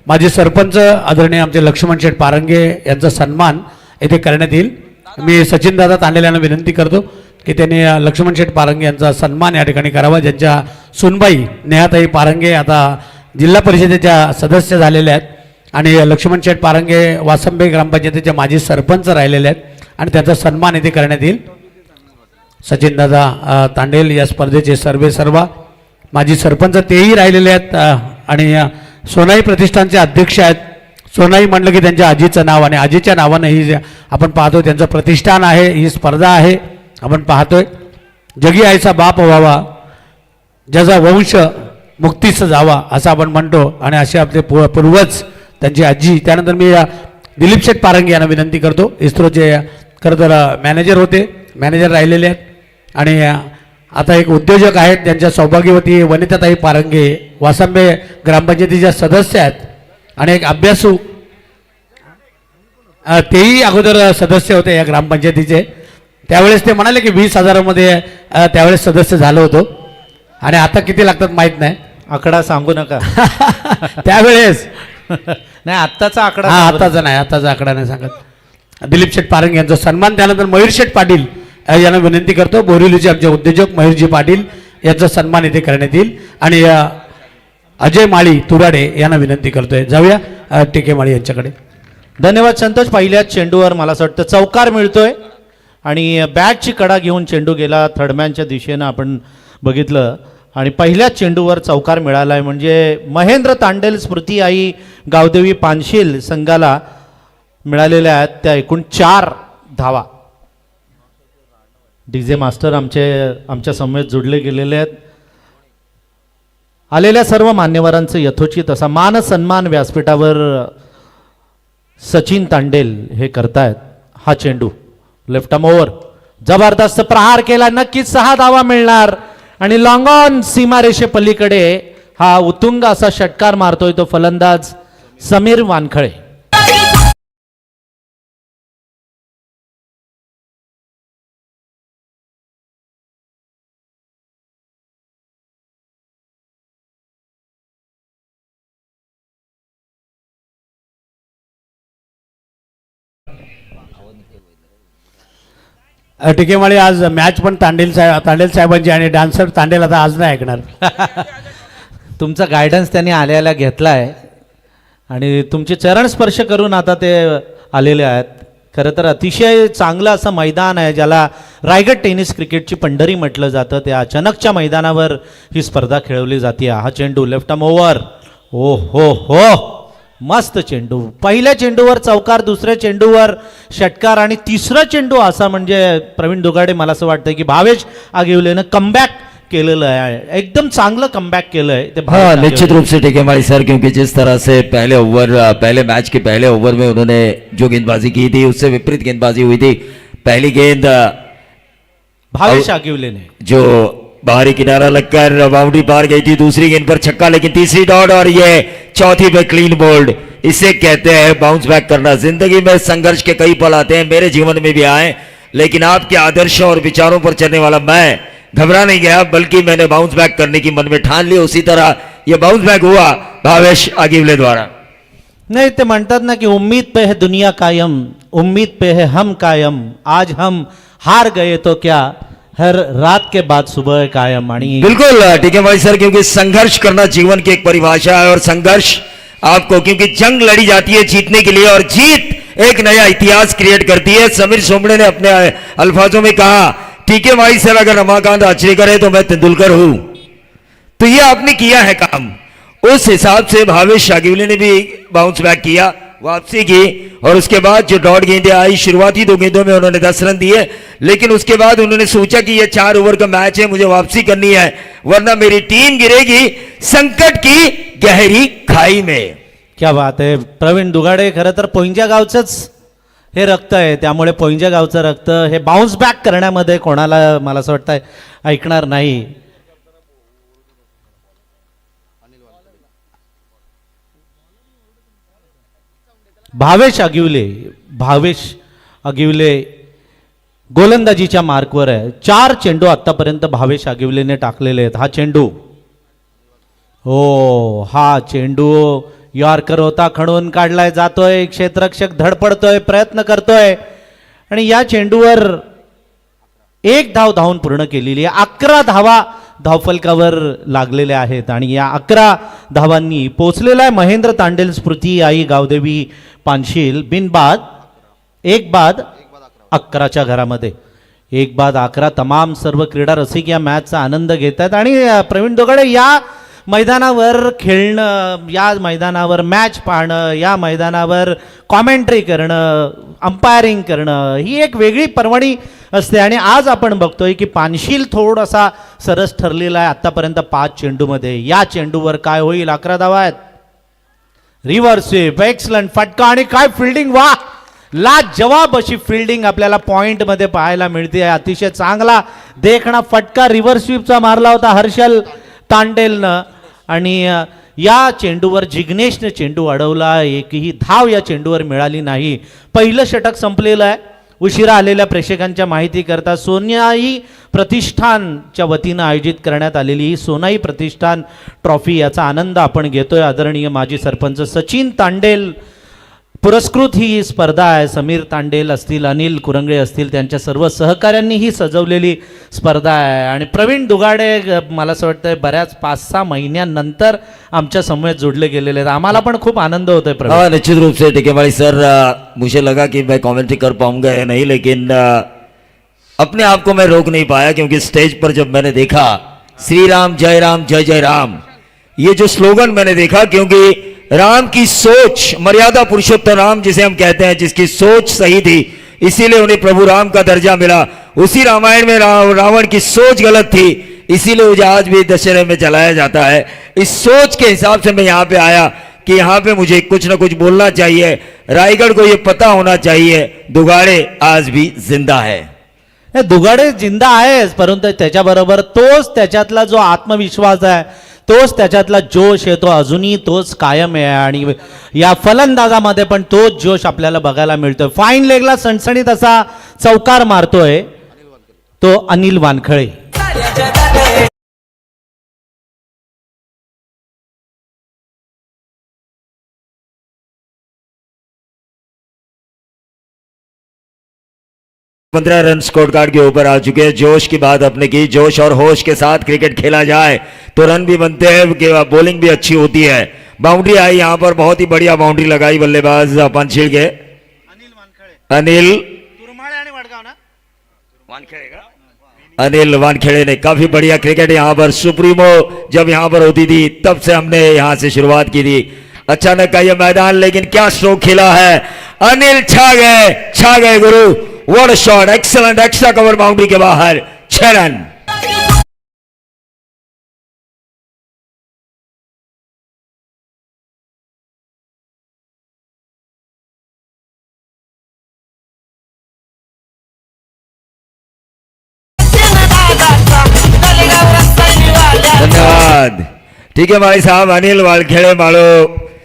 माजी सरपंच आदरणीय आमचे लक्ष्मण शेठ पारंगे यांचा सन्मान येथे करण्यात येईल। मी सचिन दादा तांडेल यांना विनंती करतो की त्यांनी लक्ष्मण शेठ पारंगे यांचा सन्मान या ठिकाणी करावा, ज्यांच्या सुनबाई नेहाताई पारंगे आता जिल्हा परिषदेच्या सदस्य झालेल्या आहेत आणि लक्ष्मण शेठ पारंगे वासंबे ग्रामपंचायतीचे माजी सरपंच राहिलेले आहेत आणि त्यांचा सन्मान येथे करण्यात येईल। सचिन दादा तांडेल या स्पर्धेचे सर्वेसर्वा माजी सरपंच तेही राहिलेले आहेत आणि सोनाई प्रतिष्ठानचे अध्यक्ष आहेत। सोनाई म्हटलं की त्यांच्या आजीचं नाव आणि आजीच्या नावानं ही आपण पाहतो त्यांचं प्रतिष्ठान आहे, ही स्पर्धा आहे आपण पाहतोय। जगी आईचा बाप व्हावा, ज्याचा वंश मुक्तीस जावा असं आपण म्हणतो आणि असे आपले पूर्वज त्यांची आजी। त्यानंतर मी दिलीप शेठ पारंगे यांना विनंती करतो, इस्रोचे खरं तर मॅनेजर होते, मॅनेजर राहिलेले आहेत आणि आता एक उद्योजक आहेत, त्यांच्या सौभाग्यवती वनिताताई पारंगे वासंबे ग्रामपंचायतीच्या सदस्य आहेत आणि एक अभ्यासू तेही अगोदर सदस्य होते या ग्रामपंचायतीचे। त्यावेळेस ते म्हणाले की 20,000मध्ये त्यावेळेस सदस्य झालो होतो आणि आता किती लागतात माहीत नाही, आकडा सांगू नका त्यावेळेस नाही आत्ताचा आकडा आताचा नाही, आताचा आकडा नाही सांगत। दिलीप शेठ पारंगे यांचा सन्मान। त्यानंतर मयूर शेठ पाटील यांना विनंती करतो, बोरिवलीचे आमचे उद्योजक मयूरजी पाटील यांचा सन्मान इथे करण्यात येईल आणि अजय माळी तुराडे यांना विनंती करतोय, जाऊया टिके माळी यांच्याकडे। धन्यवाद संतोष। पहिल्याच चेंडूवर मला असं वाटतं चौकार मिळतोय आणि बॅटची कडा घेऊन चेंडू गेला थर्डमॅनच्या दिशेनं आपण बघितलं आणि पहिल्याच चेंडूवर चौकार मिळाला आहे म्हणजे महेंद्र तांडेल स्मृती आई गावदेवी पानशील संघाला मिळालेल्या आहेत त्या एकूण 4 धावा। डीजे मास्टर आमच्या समवेत जोडले गेलेले आहेत। आलेल्या सर्व मान्यवरांचं यथोचित असा मान सन्मान व्यासपीठावर सचिन तांडेल हे करतायत। हा चेंडू लेफ्ट आर्म ओव्हर, जबरदस्त प्रहार केला, नक्कीच 6 धावा मिळणार आणि लॉंग ऑन सीमारेषे पलीकडे हा उत्तुंग असा षटकार मारतोय तो फलंदाज समीर वानखळे। टिकेमाळी आज मॅच पण तांडेल साहेबांची आणि डान्सर तांडेल आता आज नाही ऐकणार। तुमचा गायडन्स त्यांनी आल्याला घेतला आहे आणि तुमचे चरण स्पर्श करून आता ते आलेले आहेत। खरं तर अतिशय चांगलं असं मैदान आहे ज्याला रायगड टेनिस क्रिकेटची पंढरी म्हटलं जातं, त्या अचानकच्या मैदानावर ही स्पर्धा खेळवली जाते। हा चेंडू लेफ्ट आर्म ओव्हर, ओ हो मस्त चेंडू, पहिल्या चेंडूवर चौकार, दुसऱ्या चेंडूवर षटकार आणि तिसरा चेंडू असा म्हणजे प्रवीण दुगाडे मला असं वाटतं की भावेश आगिवलेनं कमबॅक केलेलं आहे, एकदम चांगलं कमबॅक केलं आहे। हाँ निश्चित रूप से टिकेमाड़ी सर, क्योंकि जिस तरह से पहले मैच के पहले ओवर में उन्होंने जो गेंदबाजी की थी उससे विपरीत गेंदबाजी हुई थी। पहली गेंद भावेश आगिवले ने जो बाहरी किनारा लगकर बाउंड्री पार गई थी, दूसरी गेंद पर छक्का, लेकिन तीसरी डॉट और ये चौथी पे क्लीन बोल्ड। इसे कहते हैं बाउंस बैक करना। जिंदगी में संघर्ष के कई पल आते हैं, मेरे जीवन में भी आए, लेकिन आपके आदर्शों और विचारों पर चलने वाला मैं घबरा नहीं गया, बल्कि मैंने बाउंस बैक करने की मन में ठान ली। उसी तरह ये बाउंस बैक हुआ भावेश आगिवले द्वारा। नहीं ते म्हणतात ना कि उम्मीद पे है दुनिया कायम, उम्मीद पे है हम कायम, आज हम हार गए तो क्या, हर रात के बाद सुबह कायम। आणि बिल्कुल टिकेमाड़ी सर, क्योंकि संघर्ष करना जीवन की एक परिभाषा है और संघर्ष आपको, क्योंकि जंग लड़ी जाती है जीतने के लिए और जीत एक नया इतिहास क्रिएट करती है। समीर सोमड़े ने अपने अल्फाजों में कहा, टिकेमाड़ी सर अगर रमाकांत आचरेकर है तो मैं तेंदुलकर हूं। तो ये आपने किया है काम, उस हिसाब से भावेश आगिवले ने भी बाउंस बैक किया, वापसी की और उसके बाद जो डॉट गेंदें आई, शुरुआती 2 गेंदों में उन्होंने 10 रन दिए, लेकिन उसके बाद उन्होंने सोचा कि ये 4 ओवर का मैच है, मुझे वापसी करनी है वरना मेरी टीम गिरेगी संकट की गहरी खाई में। क्या बात आहे प्रवीण दुगाडे, खरं तर पोंजा गावचंच हे रक्त आहे, त्यामुळे पोंजा गावचं रक्त हे बाउन्स बॅक करण्यामध्ये कोणाला मला असं वाटतं ऐकणार नाही। भावेश आगिवले गोलंदाजीच्या मार्कवर आहे। 4 चेंडू आतापर्यंत भावेश आगिवलेने टाकलेले आहेत। हा चेंडू, हो हा चेंडू यॉर्कर होता, खणून काढलाय, जातोय, क्षेत्ररक्षक धडपडतोय, प्रयत्न करतोय आणि या चेंडूवर एक धाव धावून पूर्ण केलेली आहे. 11 धावा धावफलकावर लागलेल्या आहेत आणि या 11 धावांनी पोचलेला आहे महेंद्र तांडेल स्मृती आई गावदेवी पानशील बिनबाद 1-11च्या घरामध्ये. 1-11 तमाम सर्व क्रीडा रसिक या मॅचचा आनंद घेत आहेत आणि प्रवीण दोगाडे या मैदानावर खेळणं, या मैदानावर मॅच पाहणं, या मैदानावर कॉमेंट्री करणं, अंपायरिंग करणं ही एक वेगळी पर्वणी असते आणि आज आपण बघतोय की पानशील थोडासा सरस ठरलेला आहे आत्तापर्यंत 5 चेंडूमध्ये. या चेंडूवर काय होईल? 11 धावा आहेत. रिव्हर्स स्वीप, एक्सलंट फटका आणि काय फिल्डिंग, वा लाजवाब अशी फिल्डिंग आपल्याला पॉइंटमध्ये पाहायला मिळते. अतिशय चांगला देखणा फटका रिव्हर्स स्वीपचा मारला होता हर्षल तांडेलनं आणि या चेंडूवर जिग्नेशने चेंडू अडवला. एकही धाव या चेंडूवर मिळाली नाही. पहिलं षटक संपलेलं आहे. उशिरा आलेल्या प्रेक्षकांच्या माहितीकरता सोनाई प्रतिष्ठानच्या वतीनं आयोजित करण्यात आलेली ही सोनाई प्रतिष्ठान ट्रॉफी याचा आनंद आपण घेतोय. आदरणीय माजी सरपंच सचिन तांडेल पुरस्कृत ही स्पर्धा आहे. समीर तांडेल असतील, अनिल कुरंगळे असतील, त्यांच्या सर्व सहकाऱ्यांनी ही सजवलेली स्पर्धा आहे आणि प्रवीण दुगाडे मला असं वाटतं बऱ्याच 5-6 महिन्यानंतर आमच्या समवेत जोडले गेलेले आहेत. आम्हाला पण खूप आनंद होतोय प्रवीण. हाँ निश्चित रूप से टिकेवाड़ी सर, मुझे लगा कि मैं कमेंट्री कर पाऊंगा या नहीं, लेकिन अपने आप को मैं रोक नहीं पाया क्योंकि स्टेज पर जब मैंने देखा श्री राम जय राम ये जो स्लोगन मैंने देखा, क्योंकि राम की सोच, मर्यादा पुरुषोत्तम राम जिसे हम कहते हैं, जिसकी सोच सही थी इसीलिए उन्हें प्रभु राम का दर्जा मिला. उसी रामायण में रावण की सोच गलत थी, इसीलिए मुझे आज भी दशहरे में जलाया जाता है. इस सोच के हिसाब से मैं यहाँ पे आया कि यहाँ पे मुझे कुछ ना कुछ बोलना चाहिए. रायगढ़ को ये पता होना चाहिए दुगाड़े आज भी जिंदा है. हे दुगाडे जिंदा आहेच, परंतु त्याच्याबरोबर तोच त्याच्यातला जो आत्मविश्वास आहे, तोच त्याच्यातला जोश आहे, तो अजूनही तोच कायम आहे आणि या फलंदाजामध्ये पण तोच जोश आपल्याला बघायला मिळतोय. फाईन लेगला सणसणीत असा चौकार मारतोय तो अनिल वानखळे. पंद्रह रन स्कोर कार्ड के ऊपर आ चुके हैं. जोश की बात अपने की, जोश और होश के साथ क्रिकेट खेला जाए तो रन भी बनते हैं, बॉलिंग भी अच्छी होती है. बाउंड्री आई यहाँ पर, बहुत ही बढ़िया बाउंड्री लगाई बल्लेबाज पानशील के अनिल वानखेड़े ने. काफी बढ़िया क्रिकेट यहाँ पर. सुप्रीमो जब यहाँ पर होती थी तब से हमने यहाँ से शुरुआत की थी. अचानक का ये मैदान, लेकिन क्या स्ट्रोक खेला है. अनिल छा गए गुरु. What a shot, excellent, extra cover boundary के बाहर 6 रन. धन्यवाद. ठीक है भाई साहब. अनिल वानखेड़े मालो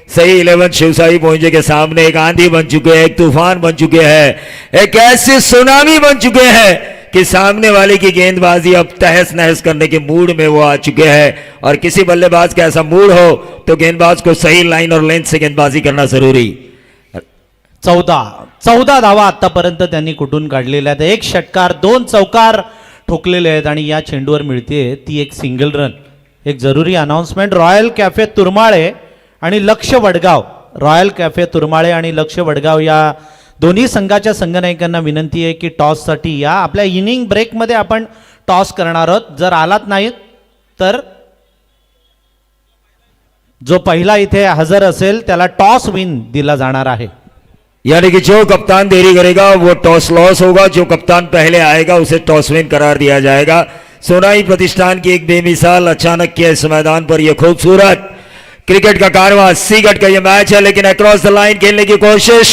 सही 11 शिवशाही पहुंचे के सामने एक आंधी बन चुके हैं, एक तूफान बन चुके हैं, एक ऐसे सुनामी बन चुके हैं कि सामने वाले की गेंदबाजी अब तहस नहस करने के मूड में वो आ चुके हैं. और किसी बल्लेबाज का ऐसा मूड हो तो गेंदबाज को सही लाइन और लेंथ से गेंदबाजी करना जरूरी. 14 धावा आतापर्यंत त्यांनी कुठून काढलेल्या आहेत. 1 षटकार 2 चौकार ठोकलेले आहेत आणि या चेंडूवर मिळते ती एक सिंगल रन. एक जरुरी अनाउन्समेंट, रॉयल कॅफे तुरमाळे आणि लक्ष वडगाव, रॉयल कॅफे तुरमाळे आणि लक्ष वडगाव या दोन्ही संघाच्या संघनायकांना विनंती आहे की टॉससाठी या. आपल्या इनिंग ब्रेकमध्ये आपण टॉस करणार आहोत. जर आलात नाहीत तर जो पहिला इथे हजर असेल त्याला टॉस विन दिला जाणार आहे. यानी कि जो कप्तान देरी करेगा वो टॉस लॉस होगा, जो कप्तान पहले आएगा उसे टॉस विन करार दिया जाएगा. सोनाई प्रतिष्ठान की एक बेमिसाल अचानक के इस मैदान पर यह खूबसूरत क्रिकेट का कारवां, सीगट का यह मैच है, लेकिन अक्रॉस द लाइन खेलने की कोशिश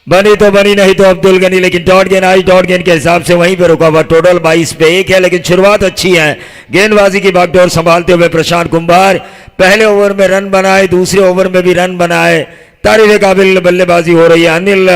बनी तो बनी, नहीं तो अब्दुल गनी, लेकिन डॉट गेंद आई. डॉट गेंद के हिसाब से वहीं पे रुका हुआ. टोटल 22 पे 1 है, लेकिन शुरुआत अच्छी है. गेंदबाजी की बागडोर संभालते हुए प्रशांत कुंभार पहले ओवर में रन बनाए, दूसरे ओवर में भी रन बनाए. तारीफ काबिल बल्लेबाजी हो रही है. अनिल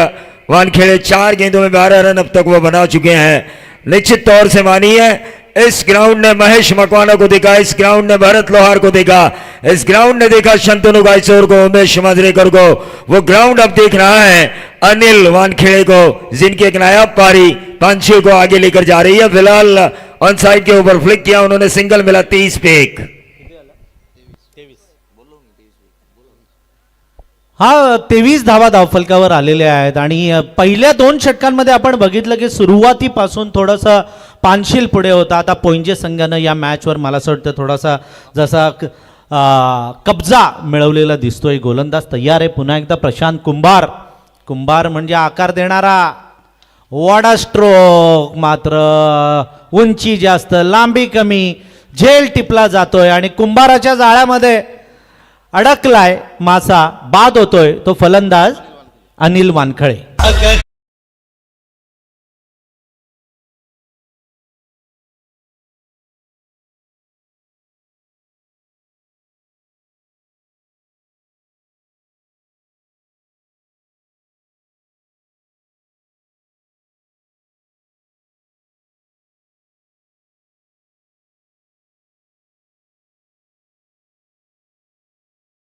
वानखेड़े 4 गेंदों में 12 रन अब तक वो बना चुके हैं. निश्चित तौर से मानिए इस ग्राउंड ने महेश मकवाना को देखा, इस ग्राउंड ने भरत लोहार को देखा, इस ग्राउंड ने देखा शंतनु गायचोर को, उमेश माजरेकर को। वो ग्राउंड अब देख रहा है अनिल वानखेड़े को, जिनकी एक नायाब पारी पांचों को आगे लेकर जा रही है। फिलहाल ऑन साइड के ऊपर फ्लिक किया उन्होंने, सिंगल मिला 30 पे 1। हा 23 धावा धावफलकावर आलेल्या आहेत आणि पहिल्या 2 षटकांमध्ये आपण बघितलं की सुरुवातीपासून थोडंसं पानशील पुढे होता. आता पोंजे संघानं या मॅचवर मला असं वाटतं थोडासा जसा कब्जा मिळवलेला दिसतोय. गोलंदाज तयार आहे पुन्हा एकदा प्रशांत कुंभार. कुंभार म्हणजे आकार देणारा, वॉडा स्ट्रोक मात्र उंची जास्त लांबी कमी, झेल टिपला जातोय आणि कुंभाराच्या जाळ्यामध्ये अडकलाय मासा, बाद होतोय तो फलंदाज अनिल वानखळे.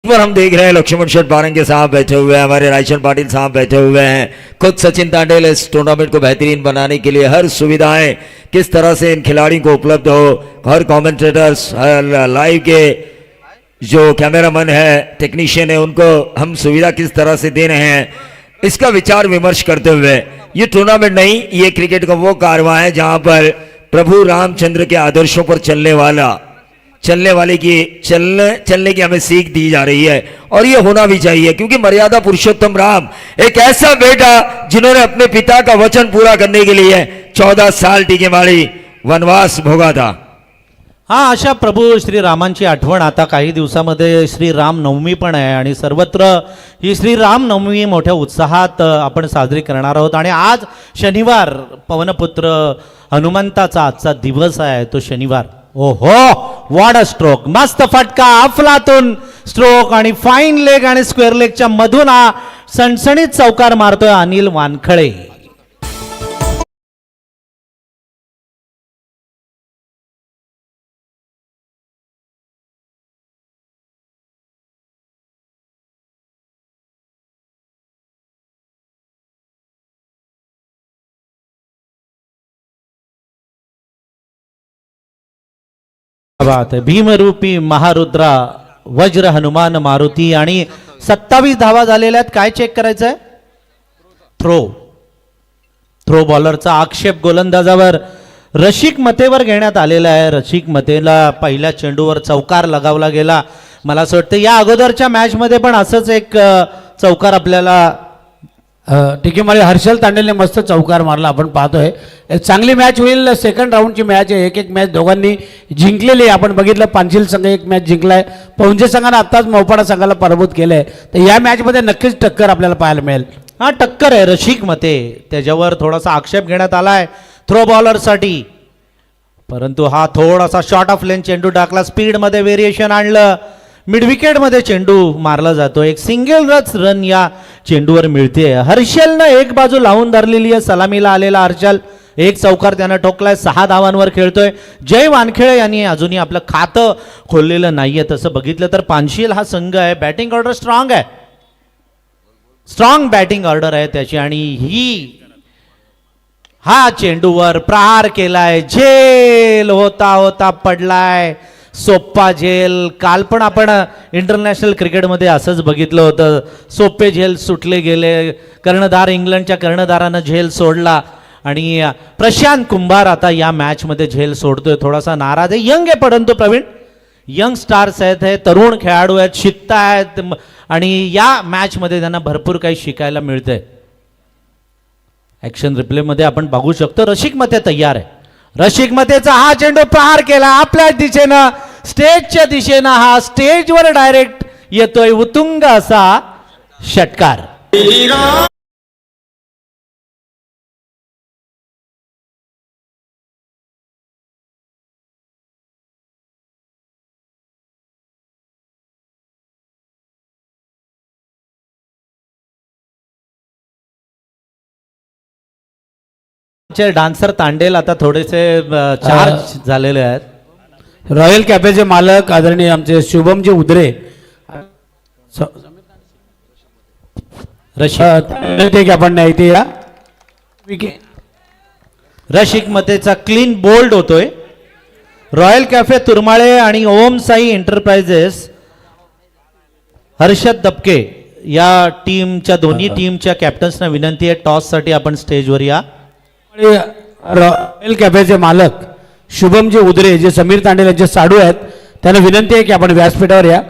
पर हम देख रहे हैं लक्ष्मण शेठ पारंगे साहब बैठे हुए हैं, हमारे रायचंद पाटिल साहब बैठे हुए हैं। खुद सचिन तांडेल इस टूर्नामेंट को बेहतरीन बनाने के लिए हर सुविधाएं किस तरह से इन खिलाड़ियों को उपलब्ध हो, हर कमेंटेटर्स, हर लाइव के जो कैमरामैन है, टेक्नीशियन है, उनको हम सुविधा किस तरह से दे रहे हैं, इसका विचार विमर्श करते हुए ये टूर्नामेंट नहीं, ये क्रिकेट का वो कारवां है जहां पर प्रभु रामचंद्र के आदर्शों पर चलने वाले की चलने की हमें सीख दी जा रही है और ये होना भी चाहिए, क्योंकि मर्यादा पुरुषोत्तम राम एक ऐसा बेटा जिन्होंने अपने पिता का वचन पूरा करने के लिए 14 साल टीकेमारी वनवास भोगा था. हा अशा प्रभू श्री रामांची आठवण आता काही दिवसामध्ये श्री राम नवमी पण आहे आणि सर्वत्र ही श्री राम नवमी मोठ्या उत्साहात आपण साजरी करणार आहोत. आणि आज शनिवार, पवनपुत्र हनुमंताचा आजचा दिवस आहे तो शनिवार. ओहो, व्हॉट अ स्ट्रोक, मस्त फटका, अफलातून स्ट्रोक आणि फाईन लेग आणि स्क्वेअर लेगच्या मधून हा सणसणीत चौकार मारतोय अनिल वानखळे. बात आहे. भीमरूपी महारुद्रा, वज्र हनुमान मारुती. आणि 27 धावा झालेल्या आहेत. काय चेक करायचं आहे? थ्रो बॉलरचा आक्षेप गोलंदाजावर रशिक मतेवर घेण्यात आलेला आहे. रशिक मतेला पहिल्या चेंडूवर चौकार लगावला गेला. मला असं वाटतं या अगोदरच्या मॅच मध्ये पण असंच एक चौकार आपल्याला टिकेमाळी हर्षल तांडेलने मस्त चौकार मारला, आपण पाहतोय. एक चांगली मॅच होईल. सेकंड राऊंडची मॅच आहे. एक मॅच दोघांनी जिंकलेली आहे. आपण बघितलं पांचील संघ एक मॅच जिंकलाय, पौंजे संघानं आत्ताच मोपाडा संघाला पराभूत केलंय. तर या मॅचमध्ये नक्कीच टक्कर आपल्याला पाहायला मिळेल. हा टक्कर आहे. रशिक मते त्याच्यावर थोडासा आक्षेप घेण्यात आलाय थ्रो बॉलरसाठी, परंतु हा थोडासा शॉर्ट ऑफ लेन चेंडू टाकला, स्पीडमध्ये व्हेरिएशन आणलं, मिड विकेटमध्ये चेंडू मारला जातो. एक सिंगल रन या चेंडूवर मिळते. हर्षलनं एक बाजू लावून धरलेली आहे. सलामीला आलेला हर्षल एक चौकार त्यानं ठोकलाय. 6 धावांवर खेळतोय. जय वानखेडे यांनी अजूनही आपलं खातं खोललेलं नाहीये. तसं बघितलं तर पानशील हा संघ आहे, बॅटिंग ऑर्डर स्ट्रॉंग आहे, स्ट्रॉंग बॅटिंग ऑर्डर आहे त्याची. आणि हा चेंडूवर प्रहार केलाय, झेल होता होता पडलाय, सोप्पा झेल. काल पण आपण इंटरनॅशनल क्रिकेटमध्ये असंच बघितलं होतं, सोपे झेल सुटले गेले. कर्णधार, इंग्लंडच्या कर्णधारानं झेल सोडला आणि प्रशांत कुंभार आता या मॅचमध्ये झेल सोडतोय. थोडासा नाराज आहे. यंग आहे परंतु प्रवीण, यंग स्टार्स आहेत, हे तरुण खेळाडू आहेत, शिकतायत आणि या मॅचमध्ये त्यांना भरपूर काही शिकायला मिळतंय. ॲक्शन रिप्लेमध्ये आपण बघू शकतो. रशिक मते तयार आहे. रशिक मतेचा हा चेंडू प्रहार केला आपल्या दिशेनं, स्टेजच्या दिशेनं. हा स्टेजवर डायरेक्ट येतोय उत्तुंग असा षटकार. आमचे डान्सर तांडेल आता थोडेसे चार्ज झालेले आहेत. रॉयल कॅफेचे मालक आदरणीय आमचे शुभमजी उदरे ते की आपण इथे या रशिक मतेचा क्लीन बोल्ड होतोय. रॉयल कॅफे तुरमाळे आणि ओम साई एंटरप्राइजेस हर्षद दबके या टीमच्या दोन्ही टीमच्या कॅप्टन्सना विनंती आहे टॉससाठी आपण स्टेजवर या. रॉयल कॅफेचे मालक शुभमजी उदरे जे समीर तांडेल यांचे साडू आहेत त्यांना विनंती आहे की आपण व्यासपीठावर या.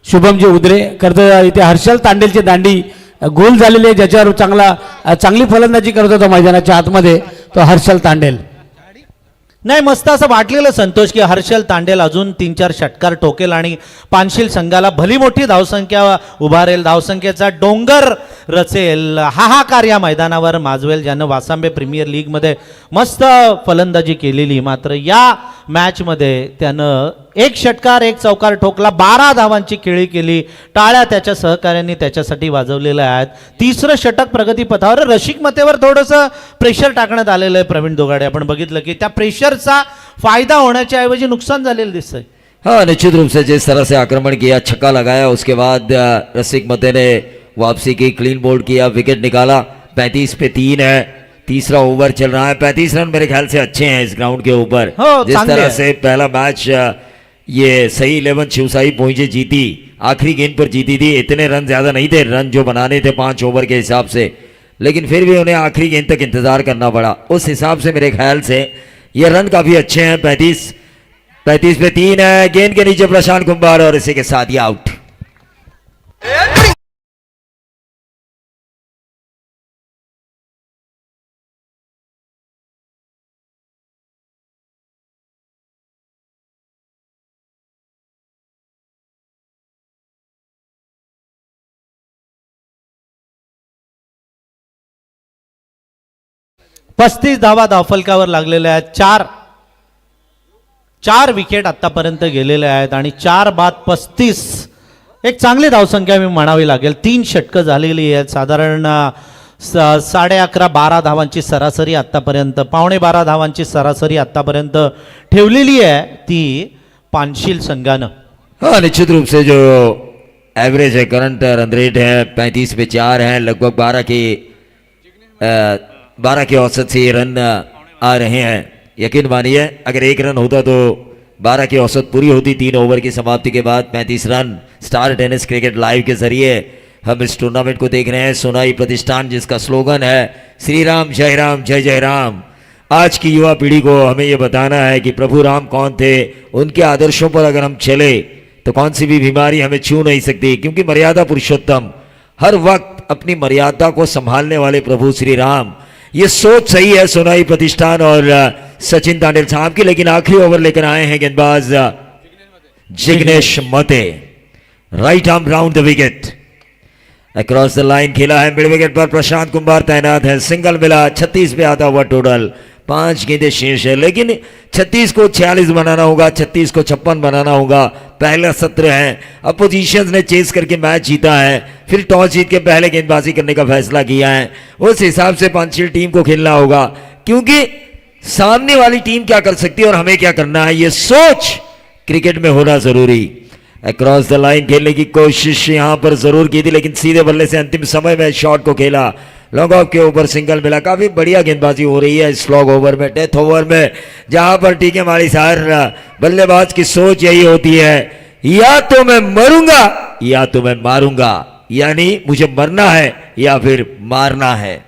शुभमजी उदरे करतो इथे हर्षल तांडेलची दांडी गोल झालेली आहे ज्याच्यावर चांगली फलंदाजी करत होता मैदानाच्या आतमध्ये तो हर्षल तांडेल. नाही मस्त असं वाटलेलं संतोष की हर्षल तांडेल अजून 3-4 षटकार ठोकेल आणि पानशील संघाला भली मोठी धावसंख्या उभारेल, धावसंख्येचा डोंगर रचेल, हाहाकार या मैदानावर माजवेल, ज्यानं वासांबे प्रीमियर लीगमध्ये मस्त फलंदाजी केलेली. मात्र या मॅचमध्ये त्यानं 1 षटकार 1 चौकार ठोकला, 12 धावांची खेळी केली. टाळ्या त्याच्या सहकाऱ्यांनी त्याच्यासाठी वाजवलेल्या आहेत. 3रं षटक प्रगतीपथावर. रशिक मतेवर थोडंसं प्रेशर टाकण्यात आलेलं आहे प्रवीण दोगाडे. आपण बघितलं की त्या प्रेशरचा फायदा होण्याच्या ऐवजी नुकसान झालेलं दिसतंय. हाँ, निश्चित रूप से जिस तरह से आक्रमण किया, छक्का लगाया, उसके बाद रसिक मते ने वापसी की, क्लीन बोल्ड किया, विकेट निकाला. 35 पे 3 है, तीसरा ओवर चल रहा है. 35 रन मेरे ख्याल से अच्छे हैं इस ग्राउंड के ऊपर. जिस तरह से पहला मैच ये सही 11 शिवसाई पहुंचे जीती, आखिरी गेंद पर जीती थी. इतने रन ज्यादा नहीं थे, रन जो बनाने थे 5 ओवर के हिसाब से, लेकिन फिर भी उन्हें आखिरी गेंद तक इंतजार करना पड़ा. उस हिसाब से मेरे ख्याल से ये रन काफी अच्छे हैं. 35 पे 3 है. गेंद के नीचे प्रशांत कुंभार और इसी के साथ ही आउट. पस्तीस धावा धावफलकावर लागलेल्या आहेत. 4 विकेट आतापर्यंत गेलेले आहेत आणि 4 बाद 35 एक चांगली धावसंख्या मी म्हणावी लागेल. 3 षटकं झालेली आहेत. साधारण 11:30-12 धावांची सरासरी आतापर्यंत, 11:15 धावांची सरासरी आतापर्यंत ठेवलेली आहे ती पानशील संघानं. हाँ, निश्चित रूप से जो एवरेज है, करंट रन रेट है 35 पे 4 है, लगभग 12 के औसत से ये रन आ रहे हैं. यकीन मानिए अगर 1 रन होता तो 12 की औसत पूरी होती 3 ओवर की समाप्ति के बाद. 35 run. Star tennis cricket live के जरिए हम इस टूर्नामेंट को देख रहे हैं. सोनाई प्रतिष्ठान जिसका स्लोगन है श्री राम जय राम जय जय राम. आज की युवा पीढ़ी को हमें ये बताना है कि प्रभु राम कौन थे, उनके आदर्शों पर अगर हम चले तो कौन सी भी बीमारी हमें छू नहीं सकती, क्योंकि मर्यादा पुरुषोत्तम, हर वक्त अपनी मर्यादा को संभालने वाले प्रभु श्री राम. ये सोच सही है सोनाई प्रतिष्ठान और सचिन तांडेल साहब की. लेकिन आखिरी ओवर लेकर आए हैं गेंदबाज जिग्नेश मते. Right arm round the wicket, across the line खेला है. मिड विकेट पर प्रशांत कुंभार तैनात है. सिंगल मिला. 36 पे आता हुआ टोटल. 5 गेंदें शेष है, लेकिन 36 को 46 बनाना होगा, 36 को 56 बनाना होगा. पहला सत्र है, अपोजिशंस ने चेस करके मैच जीता है, फिर टॉस जीत के पहले गेंदबाजी करने का फैसला किया है. उस हिसाब से पांचशील टीम को खेलना होगा, क्योंकि सामने वाली टीम क्या कर सकती है और हमें क्या करना है, ये सोच क्रिकेट में होना जरूरी. अक्रॉस द लाइन खेलने की कोशिश यहां पर जरूर की थी, लेकिन सीधे बल्ले से अंतिम समय में शॉट को खेला. लॉन्ग ऑफ के ऊपर सिंगल मिला. काफी बढ़िया गेंदबाजी हो रही है इस लॉन्ग ओवर में, डेथ ओवर में, जहां पर टीके मारी सार बल्लेबाज की सोच यही होती है, या तो मैं मरूंगा या तो मैं मारूंगा, यानी मुझे मरना है या फिर मारना है.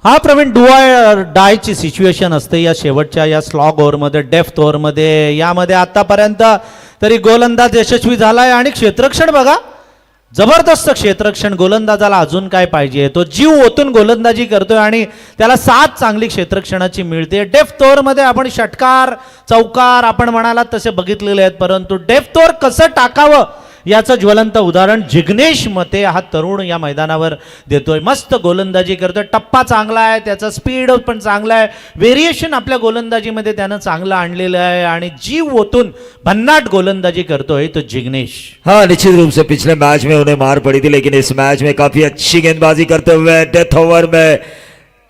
हा प्रवीण डू ऑर डायची सिच्युएशन असते या शेवटच्या या स्लॉग ओव्हरमध्ये, डेफ्थ ओव्हरमध्ये. यामध्ये आतापर्यंत तरी गोलंदाज यशस्वी झालाय आणि क्षेत्ररक्षण बघा, जबरदस्त क्षेत्ररक्षण. गोलंदाजाला अजून काय पाहिजे, तो जीव ओतून गोलंदाजी करतोय आणि त्याला 7 चांगली क्षेत्ररक्षणाची मिळते. डेफ्थ ओव्हरमध्ये आपण षटकार चौकार आपण म्हणालात तसे बघितलेले आहेत, परंतु डेफ्थ ओव्हर कसं टाकावं याचं ज्वलंत उदाहरण जिग्नेश मते हा तरुण या मैदानावर देतोय. मस्त गोलंदाजी करतोय, टप्पा चांगला आहे, त्याचा स्पीड पण चांगला आहे, व्हेरिएशन आपल्या गोलंदाजीमध्ये त्यानं चांगलं आणलेलं आहे आणि जीव ओतून भन्नाट गोलंदाजी करतोय तो जिग्नेश. हाँ, निश्चित रूप से पिछले मैच में उन्हें मार पड़ी थी, लेकिन इस मैच में काफी अच्छी गेंदबाजी करते हुए डेथ ओवर में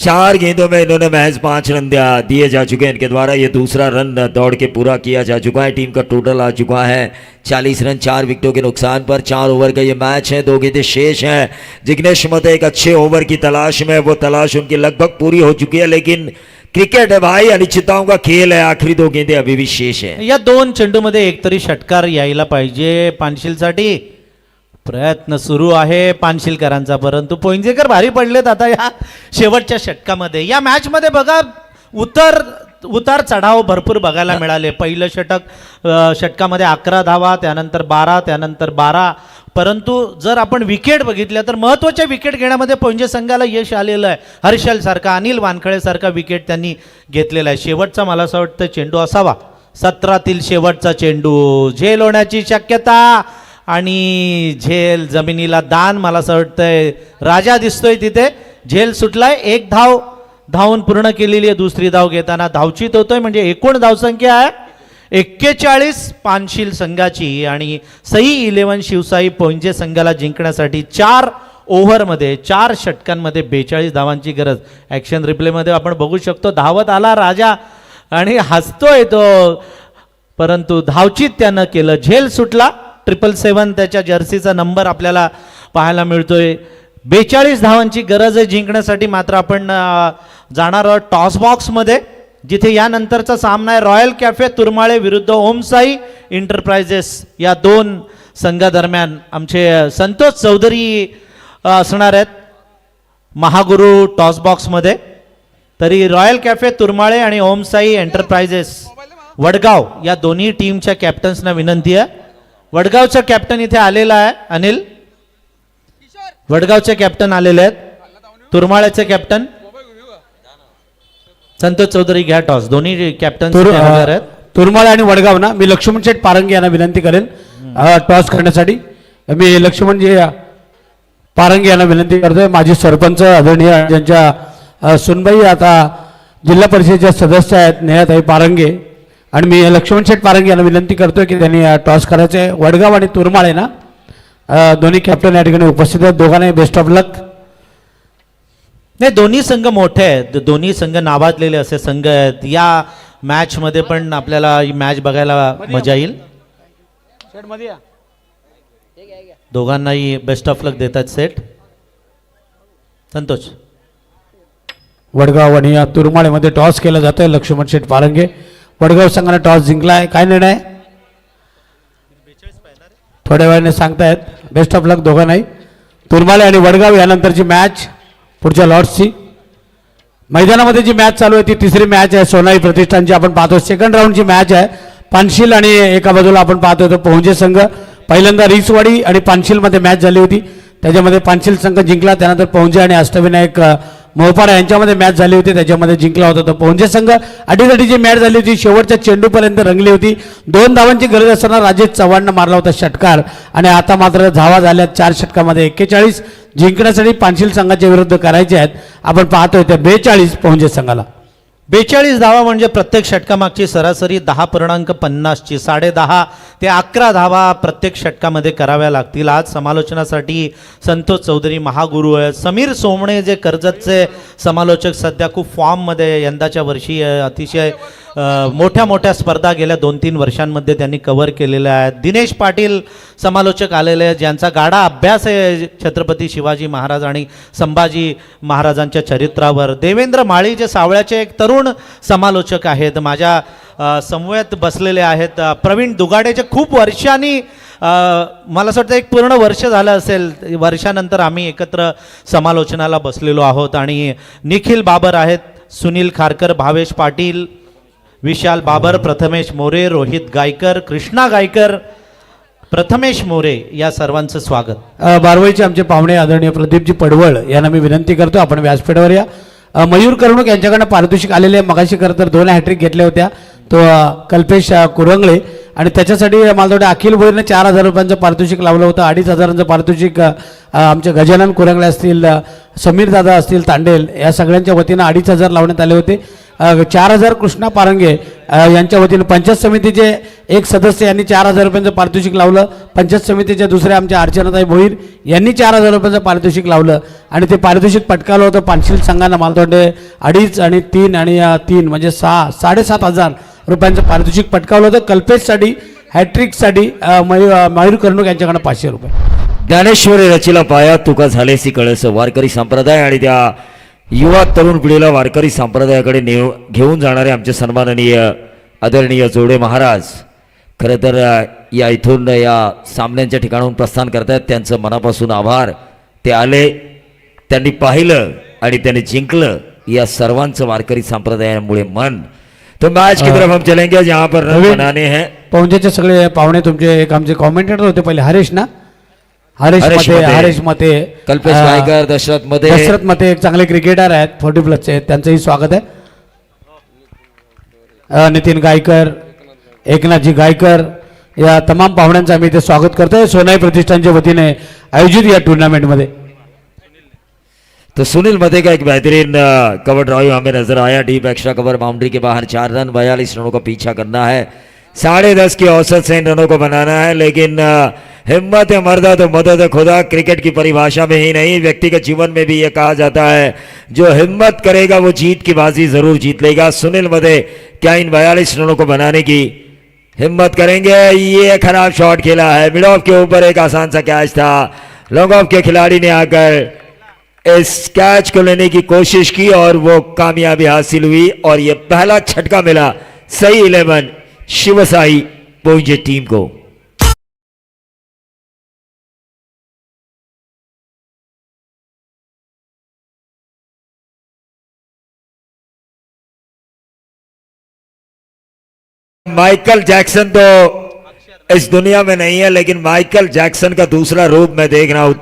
4 गेंदों में इन्होंने महज 5 रन दिए जा चुके हैं इनके द्वारा। ये दूसरा रन दौड़ के पूरा किया जा चुका है। टीम का टोटल आ चुका है 40 रन 4 विकेटों के नुकसान पर। 4 ओवर का ये मैच है, 2 गेंदें शेष हैं। जिग्नेश मत एक अच्छे ओवर की तलाश में, वो तलाश उनकी लगभग पूरी हो चुकी है, लेकिन क्रिकेट है भाई, अनिश्चितताओं का खेल है। आखिरी 2 गेंदें अभी भी शेष है। या 2 चेंडूमध्ये एकतरी षटकार यायला पाहिजे पानशिलसाठी. प्रयत्न सुरू आहे पानशिलकरांचा, परंतु पोइंजेकर भारी पडलेत आता या शेवटच्या षटकामध्ये. या मॅचमध्ये बघा उतार चढाव भरपूर बघायला मिळाले. पहिलं षटकामध्ये 11 धावा, त्यानंतर 12, त्यानंतर 12. परंतु जर आपण विकेट बघितल्या तर महत्त्वाच्या विकेट घेण्यामध्ये पोंजे संघाला यश आलेलं आहे. हर्षल सारखा, अनिल वानखळे सारखा विकेट त्यांनी घेतलेला आहे. शेवटचा मला असं वाटतं चेंडू असावा, 17तील शेवटचा चेंडू. झेल होण्याची शक्यता आणि झेल जमिनीला दान. मला असं वाटतंय राजा दिसतोय तिथे. झेल सुटलाय. 1 धाव धावून पूर्ण केलेली आहे. दुसरी धाव घेताना धावचीत होतोय, म्हणजे एकूण धावसंख्या आहे 41 पानशील संघाची. आणि सई 11 शिवसाई पोंजे संघाला जिंकण्यासाठी 4 ओव्हरमध्ये 4 षटकांमध्ये 42 धावांची गरज. ॲक्शन रिप्लेमध्ये आपण बघू शकतो धावत आला राजा आणि हसतोय तो, परंतु धावचीत त्यानं केलं. झेल सुटला. 777 त्याच्या जर्सीचा नंबर आपल्याला पाहायला मिळतोय. 42 धावांची गरज आहे जिंकण्यासाठी. मात्र आपण जाणार आहोत टॉस बॉक्समध्ये, जिथे यानंतरचा सामना आहे रॉयल कॅफे तुरमाळे विरुद्ध ओमसाई इंटरप्राइजेस. या 2 संघादरम्यान आमचे संतोष चौधरी असणार आहेत महागुरु टॉस बॉक्समध्ये. तरी रॉयल कॅफे तुरमाळे आणि ओमसाई एंटरप्राइजेस वडगाव या दोन्ही टीमच्या कॅप्टन्सना विनंती आहे. वडगावचा कॅप्टन इथे आलेला आहे अनिल. वडगावचे कॅप्टन आलेले आहेत. तुरमाळ्याचे कॅप्टन संतोष चौधरी घ्या टॉस. दोन्ही कॅप्टन आहेत. तुरमाळ आणि वडगाव ना, मी लक्ष्मण शेठ पारंगे यांना विनंती करेन टॉस करण्यासाठी. मी लक्ष्मणजी पारंगे यांना विनंती करतोय. माजी सरपंच आदरणीय ज्यांच्या सुनबाई आता जिल्हा परिषदेच्या सदस्य आहेत नेहाताई पारंगे, आणि मी लक्ष्मण शेठ पारंगे यांना विनंती करतोय की त्यांनी टॉस करायचे. वडगाव आणि तुरमाळ आहे ना, दोन्ही कॅप्टन या ठिकाणी उपस्थित आहेत. दोघांनाही बेस्ट ऑफ लक. नाही, दोन्ही संघ मोठे आहेत, दोन्ही संघ नावाजलेले असे संघ आहेत. या मॅच मध्ये पण आपल्याला ही मॅच बघायला मजा येईल. दोघांनाही बेस्ट ऑफ लक देतात सेट. संतोष. वडगाव आणि तुरमाळेमध्ये टॉस केला जातोय. लक्ष्मण शेठ पारंगे वडगाव संघाने टॉस जिंकलाय. काय निर्णय थोड्या वेळाने सांगतायत. बेस्ट ऑफ लक दोघांनाही. तुरमाळे आणि वडगाव यानंतरची मॅच पुढच्या लॉर्ड्सची. मैदानामध्ये जी मॅच चालू आहे ती तिसरी मॅच आहे सोनाई प्रतिष्ठानची. आपण पाहतो सेकंड राऊंडची मॅच आहे. पानशील आणि एका बाजूला आपण पाहतोय तो पोंजे संघ. पहिल्यांदा रिसवाडी आणि पानशीलमध्ये मॅच झाली होती, त्याच्यामध्ये पानशील संघ जिंकला. त्यानंतर पोंजे आणि अष्टविनायक मोहपाडा यांच्यामध्ये मॅच झाली होती, त्याच्यामध्ये जिंकला होता तो पोंजे संघ. अटीतटीची मॅच झाली होती, शेवटच्या चेंडूपर्यंत रंगली होती. 2 धावांची गरज असताना राजेश चव्हाणनं मारला होता षटकार, आणि आता मात्र धावा झाल्या 4 षटकामध्ये 41. जिंकण्यासाठी पानशील संघाच्या विरुद्ध करायचे आहेत. आपण पाहतोय ते 42 पोंजे संघाला. 42 धावा म्हणजे प्रत्येक षटकामागची सरासरी 10.50ची 10.5 ते 11 धावा प्रत्येक षटकामध्ये कराव्या लागतील. आज समालोचनासाठी संतोष चौधरी महागुरू आहेत. समीर सोमणे जे कर्जतचे समालोचक सध्या खूप फॉर्ममध्ये यंदाच्या वर्षी अतिशय मोठ्या मोठ्या स्पर्धा गेल्या 2-3 वर्षांमध्ये त्यांनी कव्हर केलेल्या आहेत. दिनेश पाटील समालोचक आलेले आहेत, ज्यांचा गाढा अभ्यास आहे छत्रपती शिवाजी महाराज आणि संभाजी महाराजांच्या चरित्रावर. देवेंद्र माळी जे सावळ्याचे एक तरुण समालोचक आहेत, माझ्या समवेत बसलेले आहेत. प्रवीण दुगाडेचे खूप वर्षांनी, मला असं वाटतं एक पूर्ण वर्ष झालं असेल, वर्षानंतर आम्ही एकत्र समालोचनाला बसलेलो आहोत. आणि निखिल बाबर आहेत, सुनील खारकर, भावेश पाटील, विशाल बाबर, प्रथमेश मोरे, रोहित गायकर, कृष्णा गायकर, प्रथमेश मोरे, या सर्वांचं स्वागत. बारवाईचे आमचे पाहुणे आदरणीय प्रदीपजी पडवळ यांना मी विनंती करतो आपण व्यासपीठावर या. मयूर कर्णूक यांच्याकडनं पारितोषिक आलेले आहे. मगाशी खरं तर 2 हॅट्रिक घेतल्या होत्या, तो कल्पेश कुरंगळे, आणि त्याच्यासाठी मला वाटतं अखिल भोईरने 4,000 रुपयांचं पारितोषिक लावलं होतं. 2,500चं पारितोषिक आमचे गजानन कुरंगळे असतील, समीर दादा असतील तांडेल, या सगळ्यांच्या वतीनं 2,500 लावण्यात आले होते. 4,000 कृष्णा पारंगे यांच्या वतीनं पंचायत समितीचे एक सदस्य यांनी 4,000 रुपयांचं पारितोषिक लावलं. पंचायत समितीच्या दुसऱ्या आमच्या अर्चनाताई भोईर यांनी 4,000 रुपयांचं पारितोषिक लावलं आणि ते पारितोषिक पटकावलं होतं पानशील संघानं. मला वाटतं 2.5 आणि 3 आणि 3 म्हणजे 7,500 रुपयांचं पारितोषिक पटकावलं होतं. कल्पेशसाठी हॅट्रिकसाठी मयूर कर्णूक यांच्याकडनं 500 रुपये. ज्ञानेश्वरी रचिला पाया तुका झालेसी कळस वारकरी संप्रदाय आणि त्या युवा तरुण पिढीला वारकरी संप्रदायाकडे घेऊन जाणारे आमचे सन्माननीय आदरणीय जोडे महाराज खरं तर या इथून या सामन्यांच्या ठिकाणाहून प्रस्थान करतायत. त्यांचं मनापासून आभार. ते आले, त्यांनी पाहिलं आणि त्यांनी जिंकलं. या सर्वांचं वारकरी संप्रदायामुळे मन. तो मैच की तरफ हम चलेंगे जहां पर रन बनाने हैं. पवनचे सगळे पाहुणे तुमचे एक आमचे कॉमेंटेटर होते पहिले हरेश ना, हरेश मते, कल्पेश गायकर, दशरथ मते एक चांगले क्रिकेटर आहेत 40+ त्यांचंही स्वागत आहे. नितीन गायकर, एकनाथजी गायकर या तमाम पाहुण्यांचं आम्ही इथे स्वागत करतोय सोनाई प्रतिष्ठानच्या वतीने आयोजित या टूर्नामेंटमध्ये. तो सुनील मते का एक बेहतरीन कवर ड्राइव हमें नजर आया. डीप एक्स्ट्रा कवर बाउंड्री के बाहर 4 रन, 42 रनों का पीछा करना है. 10.5 की औसत से इन रनों को बनाना है. लेकिन हिम्मत है मर्दा तो मदद है खुदा. क्रिकेट की परिभाषा में ही नहीं व्यक्तिगत जीवन में भी ये कहा जाता है जो हिम्मत करेगा वो जीत की बाजी जरूर जीत लेगा. सुनील मते क्या इन 42 रनों को बनाने की हिम्मत करेंगे? ये खराब शॉट खेला है. मिड ऑफ के ऊपर एक आसान सा कैच था. लॉन्ग ऑफ के खिलाड़ी ने आकर इस कैच को लेने की कोशिश की और वो कामयाबी हासिल हुई और ये पहला झटका मिला सही 11 शिवसाई पोंजे टीम को. माइकल जैक्सन तो इस दुनिया में नहीं है लेकिन माइकल जैक्सन का दूसरा रूप मैं देख रहा हूं.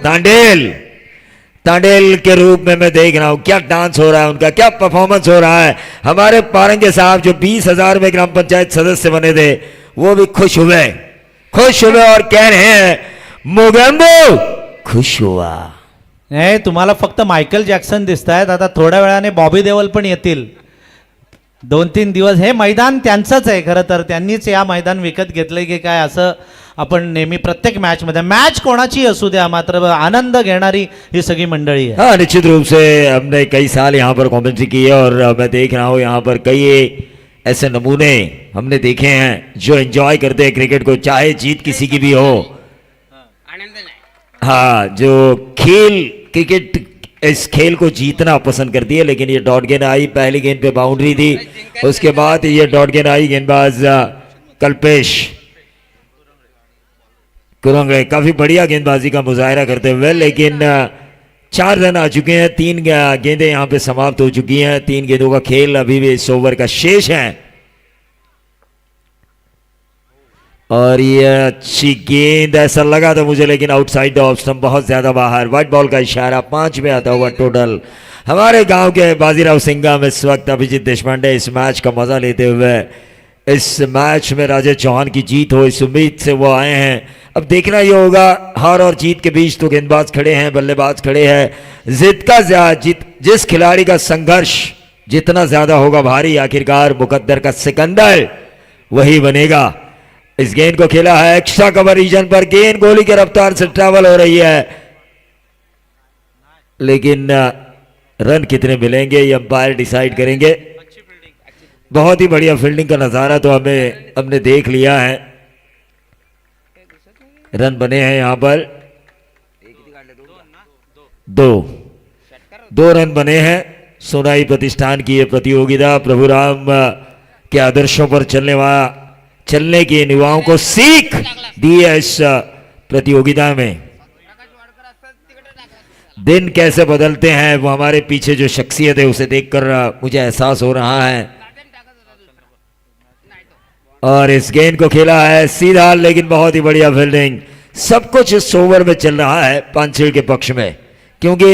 तांडेल के रूप में मैं देख रहा हूं. क्या डांस हो रहा है उनका, क्या परफॉर्मेंस हो रहा है. हमारे पारंगे साहब जो 20,000 में ग्राम पंचायत सदस्य बने थे वो भी खुश हुए और कह रहे हैं मोगेम्बो खुश हुआ. नाही तुम्हाला फक्त मायकल जॅक्सन दिसत आहेत. आता थोड्या वेळाने बॉबी देओल पण येतील. 2-3 दिवस हे मैदान त्यांचंच आहे. खरं तर त्यांनीच या मैदान विकत घेतलंय की काय असं आपण नेहमी प्रत्येक मॅचमध्ये मॅच कोणाची असू द्या मात्र आनंद घेणारी ही सगळी मंडळी आहे. हाँ निश्चित रूप से हमने कई साल यहाँ पर कॉमेंट्री की है और मैं देख रहा हूँ यहाँ पर कई ऐसे नमूने हमने देखे हैं जो एंजॉय करते हैं क्रिकेट को चाहे जीत किसी की भी हो. हाँ जो खेल क्रिकेट इस खेल को जीतना पसंद करती है. लेकिन ये डॉट गेंद आई, पहली गेंद पे बाउंड्री थी, उसके बाद ये डॉट गेंद आई. गेंदबाज कल्पेश कुरंगड़े काफी बढ़िया गेंदबाजी का मुजाहरा करते हुए. लेकिन 4 रन आ चुके हैं. 3 गेंदें यहां पे समाप्त हो चुकी हैं. 3 गेंदों का खेल अभी भी इस ओवर का शेष है और ये अच्छी गेंद ऐसा लगा था मुझे लेकिन आउटसाइड द ऑफ स्टंप बहुत ज्यादा बाहर. व्हाइट बॉल का इशारा 5 में आता हुआ टोटल. हमारे गांव के बाजीराव सिंघम इस वक्त अभिजीत देशपांडे इस मैच का मजा लेते हुए इस मैच में राजेश चौहान की जीत हो इस उम्मीद से वो आए हैं. अब देखना ये होगा हार और जीत के बीच तो गेंदबाज खड़े हैं, बल्लेबाज खड़े हैं. जिस खिलाड़ी का संघर्ष जितना ज्यादा होगा भारी आखिरकार मुकद्दर का सिकंदर वही बनेगा. इस गेंद को खेला है एक्स्ट्रा कवर रीजन पर. गेंद गोली की रफ्तार से ट्रैवल हो रही है लेकिन रन कितने मिलेंगे ये अंपायर डिसाइड करेंगे. बहुत ही बढ़िया फील्डिंग का नजारा तो हमने देख लिया है. रन बने हैं यहां पर 2 रन बने हैं. सोनाई प्रतिष्ठान की यह प्रतियोगिता प्रभु राम के आदर्शों पर चलने की युवाओं को सीख दी है. इस प्रतियोगिता में दिन कैसे बदलते हैं वो हमारे पीछे जो शख्सियत है उसे देखकर मुझे एहसास हो रहा है. और इस गेंद को खेला है सीधा लेकिन बहुत ही बढ़िया फील्डिंग. सब कुछ इस ओवर में चल रहा है पांचेड़ के पक्ष में क्योंकि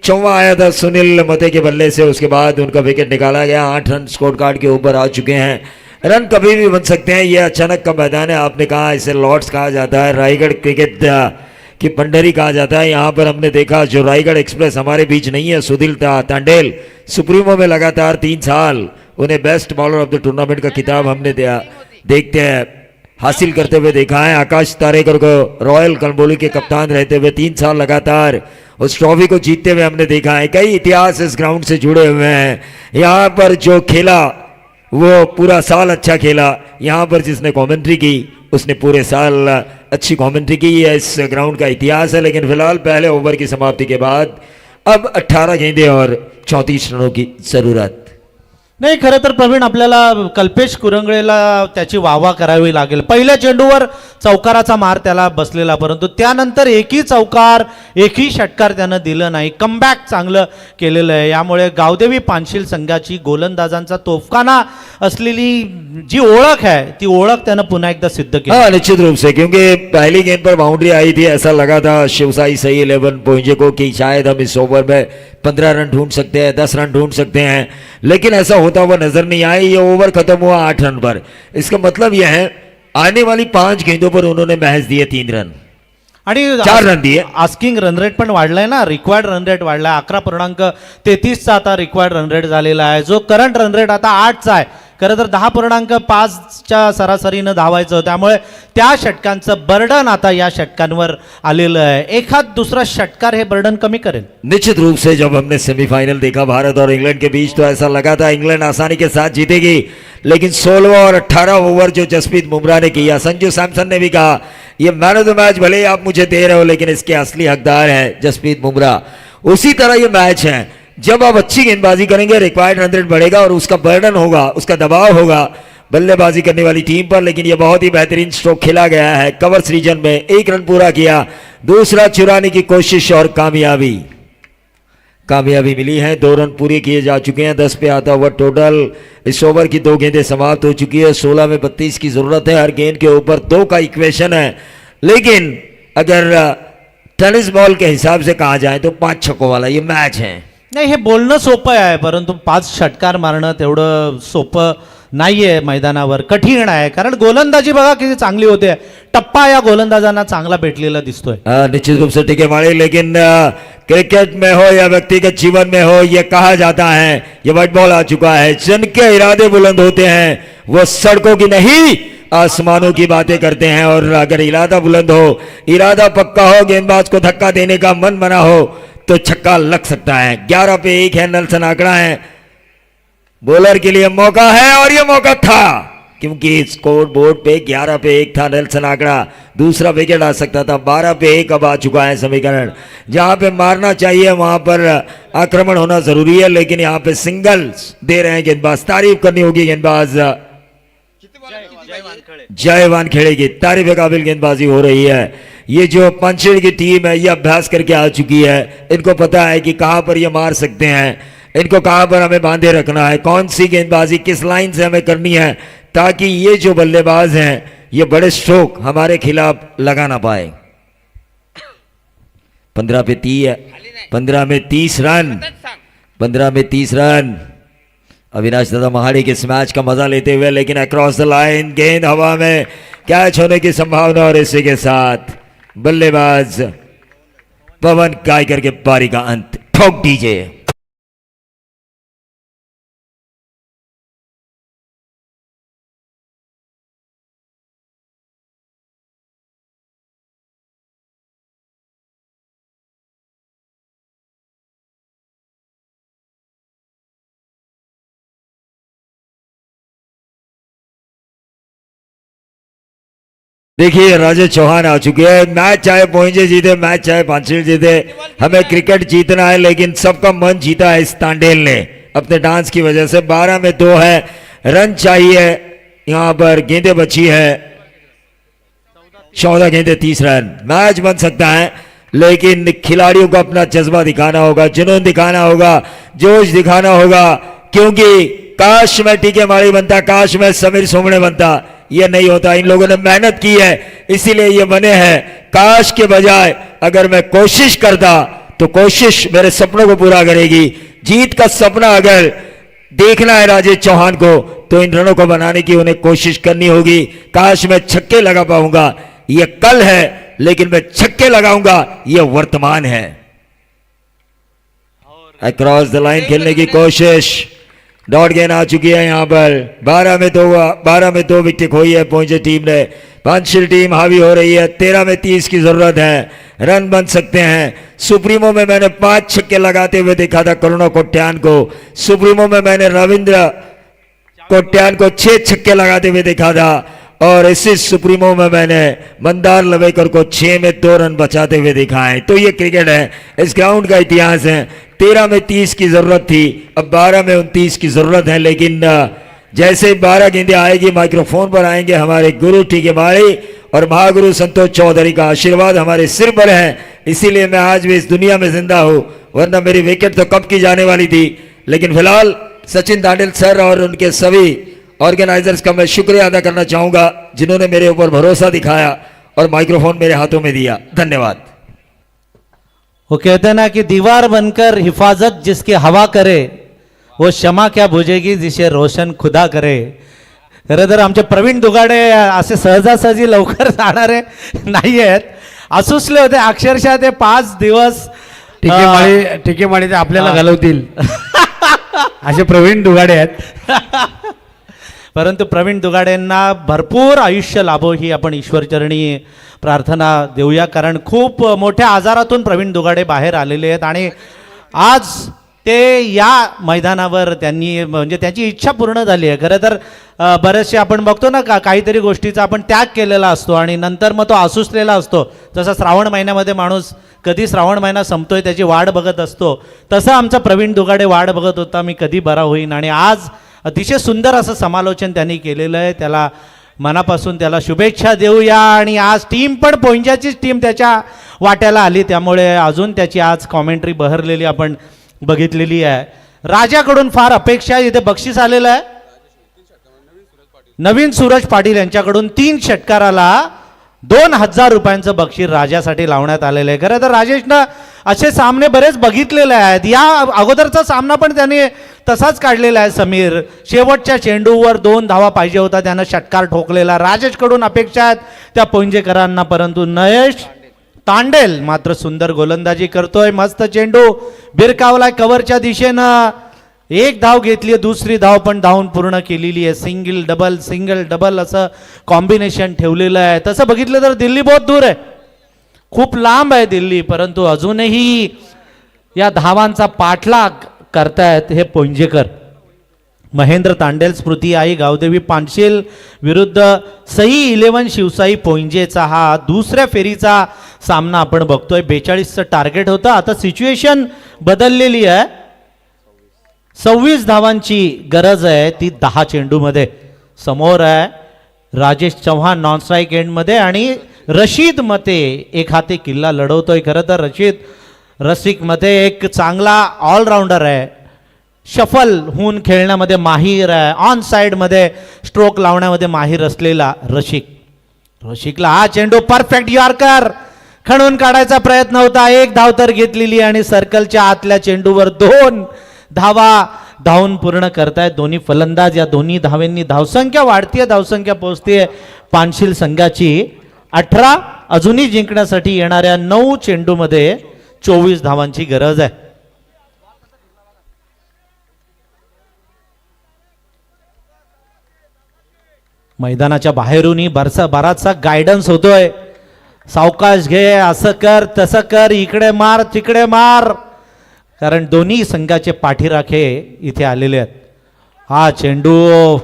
4वां आया था सुनील मते के बल्ले से. उसके बाद उनका विकेट निकाला गया. 8 रन स्कोर कार्ड के ऊपर आ चुके हैं. रन कभी भी बन सकते हैं. यह अचानक का मैदान है. आपने कहा इसे लॉर्ड्स कहा जाता है, रायगढ़ क्रिकेट की पंडरी कहा जाता है. यहाँ पर हमने देखा जो रायगढ़ एक्सप्रेस हमारे बीच नहीं है सुधील तांडेल सुप्रीमो में लगातार 3 साल उन्हें best bowler of the tournament का खिताब हमने देखते हैं हासिल करते हुए देखा है। आकाश तारेकर को रॉयल कलंबोली के कप्तान रहते हुए 3 साल लगातार उस ट्रॉफी को जीतते हुए हमने देखा है। कई इतिहास इस ग्राउंड से जुड़े हुए हैं। यहाँ पर जो खेला वो पूरा साल अच्छा खेला, यहाँ पर जिसने कमेंट्री की उसने पूरे साल अच्छी कमेंट्री की। है इस ग्राउंड का इतिहास है। लेकिन फिलहाल पहले ओवर की समाप्ति के बाद अब 18 गेंदे और 34 रनों की जरूरत। नाही, खरं तर प्रवीण आपल्याला कल्पेश कुरंगळेला त्याची वाहवा करावी लागेल. पहिल्या चेंडूवर चौकाराचा मार त्याला बसलेला, परंतु त्यानंतर एकही चौकार एकही षटकार त्यानं दिलं नाही. कमबॅक चांगलं केलेलं आहे. यामुळे गावदेवी पानशील संघाची गोलंदाजांचा तोफखाना असलेली जी ओळख है ती ओळख त्यानं पुन्हा एकदा सिद्ध केली. हाँ निश्चित रूप से, क्योंकि पहली गेंद पर बाउंड्री आई थी, ऐसा लगा था शिवसाई सही 11 पहुंचे को कि शायद हम इस ओवर में 15 रन ढूंढ सकते हैं, 10 रन ढूंढ सकते हैं, लेकिन ऐसा होता हुआ नजर नहीं आया. ये ओवर खत्म हुआ 8 रन पर. इसका मतलब यह है आने वाली 5 गेंदों पर उन्होंने महज दिए 3 रन. आणि 4 रन दिए. आस्किंग रन रेट पण वाढलाय ना, रिक्वायर्ड रन रेट वाढलाय. 11.33चा आता रिक्वायर्ड रन रेट झालेला आहे, जो करंट रन रेट आता 8चा आहे. खरं तर 10.5च्या सरासरीनं धावायचं, त्यामुळे त्या षटकांचं बर्डन आता या षटकांवर आलेलं आहे. एखाद दुसरा षटकार हे बर्डन कमी करेल. निश्चित रूप से जब हमने सेमीफाइनल देखा भारत और इंग्लैंड के बीच तो ऐसा लगा था इंग्लैंड आसानी के साथ जीतेगी, लेकिन 16वां और 18 ओवर जो जसप्रीत बुमराह ने किया, संजू सैमसन ने भी कहा ये मैन ऑफ द मैच भले ही आप मुझे दे रहे हो, लेकिन इसके असली हकदार है जसप्रीत बुमराह. उसी तरह ये मैच है. जब आप अच्छी गेंदबाजी करेंगे रिक्वायर्ड रन रेट बढ़ेगा और उसका बर्डन होगा, उसका दबाव होगा बल्लेबाजी करने वाली टीम पर. लेकिन यह बहुत ही बेहतरीन स्ट्रोक खेला गया है. कवर्स रीजन में 1 रन पूरा किया, दूसरा चुराने की कोशिश और कामयाबी मिली है. 2 रन पूरे किए जा चुके हैं. 10 पे आता हुआ टोटल. इस ओवर की 2 गेंदें समाप्त हो चुकी है. 16 में 32 की जरूरत है. हर गेंद के ऊपर 2 का इक्वेशन है. लेकिन अगर टेनिस बॉल के हिसाब से कहा जाए तो 5 छक्कों वाला ये मैच है. नाही, हे बोलणं सोपं आहे, परंतु 5 षटकार मारणं तेवढं सोपं नाहीये. मैदानावर कठीण आहे, कारण गोलंदाजी बघा किती चांगली होते. टप्पा या गोलंदाजांना चांगला भेटलेला दिसतोय. निश्चित रूप से टिके मारे. लेकिन क्रिकेट में हो या व्यक्तिगत जीवन में हो, यह कहा जाता है, यह व्हाइट बॉल आ चुका है, जिनके इरादे बुलंद होते हैं वो सड़कों की नहीं आसमानों की बातें करते हैं. और अगर इरादा बुलंद हो, इरादा पक्का हो, गेंदबाज को धक्का देने का मन बना हो तो छक्का लग सकता है. 11 पे 1 है, नेल्सन आंकड़ा है. बॉलर के लिए मौका है और यह मौका था, क्योंकि स्कोर बोर्ड पे 11 पे 1 था नेल्सन आंकड़ा. दूसरा विकेट आ सकता था. 12 पे 1 अब आ चुका है समीकरण. जहां पे मारना चाहिए वहां पर आक्रमण होना जरूरी है, लेकिन यहां पे सिंगल्स दे रहे हैं गेंदबाज. तारीफ करनी होगी गेंदबाज जय वानखेड़े की. तारीफ काबिल गेंदबाजी हो रही है. ये जो पंचेड़ की टीम है ये अभ्यास करके आ चुकी है. इनको पता है कि कहां पर ये मार सकते हैं, इनको कहां पर हमें बांधे रखना है, कौन सी गेंदबाजी किस लाइन से हमें करनी है, ताकि ये जो बल्लेबाज हैं ये बड़े स्ट्रोक हमारे खिलाफ लगा ना पाए. 15 पे 30 है. 15 में 30 रन. 15 में 30 रन. अविनाश दादा महाड़ी के इस मैच का मजा लेते हुए, लेकिन अक्रॉस द लाइन गेंद हवा में कैच होने की संभावना. और इसी के साथ बल्लेबाज पवन गायकर के पारी का अंत. ठोक दीजिए. देखिए राजेश चौहान आ चुके हैं. मैच चाहे पहुंचे जीते, मैच चाहे पांचवें जीते, हमें क्रिकेट जीतना है. लेकिन सबका मन जीता है इस तांडेल ने अपने डांस की वजह से. 12 में 2 है. रन चाहिए. यहां पर गेंदें बची है 14 गेंदें 30 रन. मैच बन सकता है, लेकिन खिलाड़ियों को अपना जज्बा दिखाना होगा, जुनून दिखाना होगा, जोश दिखाना होगा. क्योंकि काश में टीके मारी बनता, काश में समीर सोमणे बनता, ये नहीं होता. इन लोगों ने मेहनत की है, इसीलिए ये बने हैं. काश के बजाय अगर मैं कोशिश करता तो कोशिश मेरे सपनों को पूरा करेगी. जीत का सपना अगर देखना है राजेश चौहान को, तो इन रनों को बनाने की उन्हें कोशिश करनी होगी. काश मैं छक्के लगा पाऊंगा, ये कल है, लेकिन मैं छक्के लगाऊंगा, ये वर्तमान है. अक्रॉस द लाइन खेलने की कोशिश. डॉट गेंद आ चुकी है यहाँ पर 12 में 2 विकेट खोई है पहुंचे टीम ने। पंचशील टीम हावी हो रही है। 13 में 30 की जरूरत है, रन बन सकते हैं। सुप्रीमो में मैंने 5 छक्के लगाते हुए देखा था करुणा कोट्यान को। सुप्रीमो में मैंने रविंद्र कोट्यान को 6 छक्के लगाते हुए देखा था और इसी सुप्रीमो में मैंने मंदार लवेकर को 6 में 2 रन बचाते हुए देखा है। तो ये क्रिकेट है, इस ग्राउंड का इतिहास है। 13 में 30 की जरूरत थी, अब 12 में 29 की जरूरत है। लेकिन जैसे 12 गेंदें आएगी माइक्रोफोन पर आएंगे हमारे गुरु टीकेमाड़ी और महागुरु संतोष चौधरी का आशीर्वाद हमारे सिर पर है, इसीलिए मैं आज भी इस दुनिया में जिंदा हूं, वरना मेरी विकेट तो कब की जाने वाली थी। लेकिन फिलहाल सचिन तांडेल सर और उनके सभी ऑर्गेनाइजर्स का मैं शुक्रिया अदा करना चाहूंगा जिन्होंने मेरे ऊपर भरोसा दिखाया और माइक्रोफोन मेरे हाथों में दिया। धन्यवाद। वो कहते हैं ना कि दीवार बनकर हिफाजत जिसकी हवा करे वो क्षमा क्या बुझेगी जिसे रोशन खुदा करे। खरं तर आमचे प्रवीण दुगाडे असे सहजासहजी लवकर जाणारे नाही आहेत, असूसले होते अक्षरशः ते 5 दिवस टिकेमाळी ते आपल्याला घालवतील असे प्रवीण दुगाडे आहेत। परंतु प्रवीण दुगाडेंना भरपूर आयुष्य लाभो ही आपण ईश्वरचरणी प्रार्थना देऊया, कारण खूप मोठ्या आजारातून प्रवीण दुगाडे बाहेर आलेले आहेत आणि आज ते या मैदानावर त्यांनी म्हणजे त्याची इच्छा पूर्ण झाली आहे। खरं तर बरेचसे आपण बघतो ना काहीतरी गोष्टीचा आपण त्याग केलेला असतो आणि नंतर मग तो आसुसलेला असतो। जसं श्रावण महिन्यामध्ये माणूस कधी श्रावण महिना संपतोय त्याची वाट बघत असतो, तसं आमचा प्रवीण दुगाडे वाट बघत होता मी कधी बरा होईन आणि आज अतिशय सुंदर असं समालोचन त्यांनी केलेलं आहे। त्याला मनापासून त्याला शुभेच्छा देऊया आणि आज टीम पण पोंजाचीच टीम त्याच्या वाट्याला आली, त्यामुळे अजून त्याची आज कॉमेंट्री बहरलेली आपण बघितलेली आहे। राजाकडून फार अपेक्षा, इथे बक्षीस आलेलं आहे नवीन सूरज पाटील यांच्याकडून 3 षटकाराला 2000 रुपयांचं बक्षीस राजासाठी लावण्यात आलेलं आहे। खरं तर राजेशनं असे सामने बरेच बघितलेले आहेत, या अगोदरचा सामना पण त्याने तसाच काढलेला आहे। समीर शेवटच्या चेंडूवर 2 धावा पाहिजे होता, त्यानं षटकार ठोकलेला। राजेशकडून अपेक्षा आहेत त्या पोंजेकरांना, परंतु नयेश तांडेल मात्र सुंदर गोलंदाजी करतोय। मस्त चेंडू बिरकावलाय कव्हरच्या दिशेनं, 1 धाव घेतली, दुसरी धाव पण धावून पूर्ण केलेली आहे। सिंगल डबल असं कॉम्बिनेशन ठेवलेलं आहे। तसं बघितलं तर दिल्ली बहुत दूर आहे, खूप लांब आहे दिल्ली, परंतु अजूनही या धावांचा पाठलाग करतायत हे पोंजेकर। महेंद्र तांडेल स्मृती आई गावदेवी पानशेल विरुद्ध सई 11 शिवसाई पोंजेचा हा दुसऱ्या फेरीचा सामना आपण बघतोय। 42चं टार्गेट होतं, आता सिच्युएशन बदललेली आहे। 26 धावांची गरज आहे, ती 10 चेंडूमध्ये। समोर आहे राजेश चव्हाण नॉन स्ट्राईक एंडमध्ये आणि रशीद मते एक हाती किल्ला लढवतोय। खरं तर रसिक मते एक चांगला ऑलराऊंडर आहे, शफल होऊन खेळण्यामध्ये माहीर आहे, ऑन साईडमध्ये स्ट्रोक लावण्यामध्ये माहीर असलेला रशिकला हा चेंडू परफेक्ट यॉर्कर खणून काढायचा प्रयत्न होता, 1 धाव तर घेतलेली आणि सर्कलच्या आतल्या चेंडूवर 2 धावा धावून पूर्ण करतायत दोन्ही फलंदाज। या दोन्ही धावांनी धावसंख्या वाढतीये, धावसंख्या पोहोचतीये पानशील संघाची 18, अजूनही जिंकण्यासाठी येणाऱ्या 9 चेंडूमध्ये 24 धावांची गरज आहे। मैदानाच्या बाहेरूनही बराचसा गायडन्स होतोय, सावकाश घे, असं कर तसं कर, इकडे मार तिकडे मार, कारण दोन्ही संघाचे पाठीराखे इथे आलेले आहेत। हा चेंडू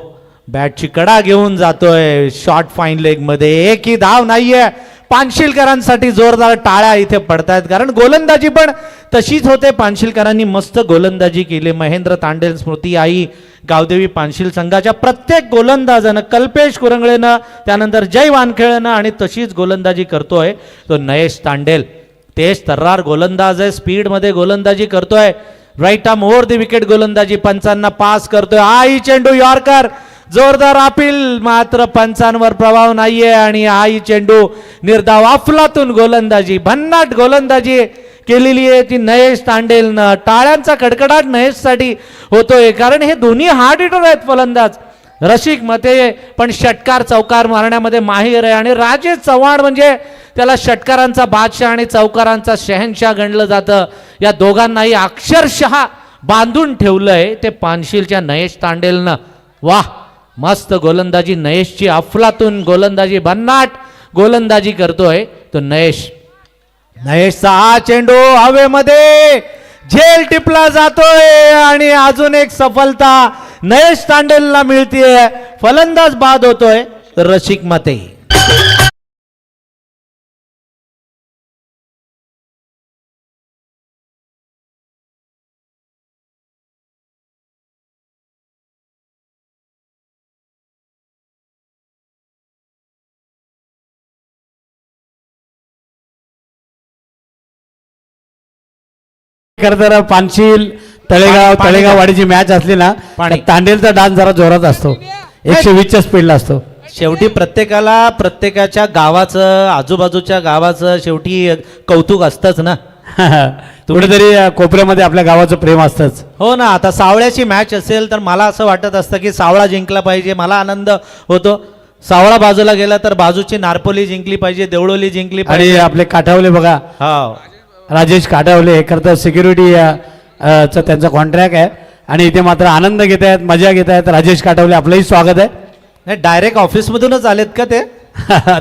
बॅटची कडा घेऊन जातोय शॉर्ट फाईन लेग मध्ये, एकही धाव नाहीये। पानशिलकरांसाठी जोरदार टाळ्या इथे पडतायत, कारण गोलंदाजी पण तशीच होते। पानशिलकरांनी मस्त गोलंदाजी केली। महेंद्र तांडेल स्मृती आई गावदेवी पानशील संघाच्या प्रत्येक गोलंदाजानं, कल्पेश कुरंगळेनं, त्यानंतर जय वानखेळेनं आणि तशीच गोलंदाजी करतोय तो नयेश तांडेल। तेज तर्रार गोलंदाज आहे, स्पीडमध्ये गोलंदाजी करतोय, right arm over the wicket गोलंदाजी, पंचांना पास करतोय। आई चेंडू यॉर्कर, जोरदार अपील, मात्र पंचांवर प्रभाव नाहीये आणि आई चेंडू निर्धाव अफलातून गोलंदाजी, भन्नाट गोलंदाजी केलेली आहे ती नयेश तांडेलनं। टाळ्यांचा कडकडाट नयेशसाठी होतोय, कारण हे दोन्ही हार्ड हिटर आहेत फलंदाज। रसिक मते पण षटकार चौकार मारण्यामध्ये माहीर आहे आणि राजेश चव्हाण म्हणजे त्याला षटकारांचा बादशाह आणि चौकारांचा शहनशाह गणलं जातं। या दोघांनाही अक्षरशः बांधून ठेवलंय ते पानशीलच्या नयेश तांडेलनं. वाह, मस्त गोलंदाजी नयेशची, अफलातून गोलंदाजी, भन्नाट गोलंदाजी करतोय तो नयेश. नयेशचा हा चेंडू हवेमध्ये झेल टिपला जातोय आणि अजून एक सफलता नयेश तांडेलला मिळतीये. फलंदाज बाद होतोय रसिक मते. खरं तर पानशील तळेगाव वाडीची मॅच असली ना, पाणी. तर तांडेलचा डान्स जरा जोरात असतो, 120च्या स्पीडला असतो. शेवटी प्रत्येकाला प्रत्येकाच्या गावाचं, आजूबाजूच्या गावाचं शेवटी कौतुक असतंच ना. कुठेतरी कोपऱ्यामध्ये आपल्या गावाचं प्रेम असतंच. हो ना. आता सावळ्याची मॅच असेल तर मला असं वाटत असतं की सावळा जिंकला पाहिजे, मला आनंद होतो. सावळा बाजूला गेला तर बाजूची नारपोली जिंकली पाहिजे, देवळोली जिंकली आणि पाहिजे. आपले काठावले बघा, हो, राजेश काठावले हे करता सिक्युरिटी चा त्यांचा कॉन्ट्रॅक्ट आहे आणि इथे मात्र आनंद घेत आहेत, मजा घेत आहेत. राजेश काठावले आपलंही स्वागत आहे. नाही डायरेक्ट ऑफिसमधूनच आलेत का ते?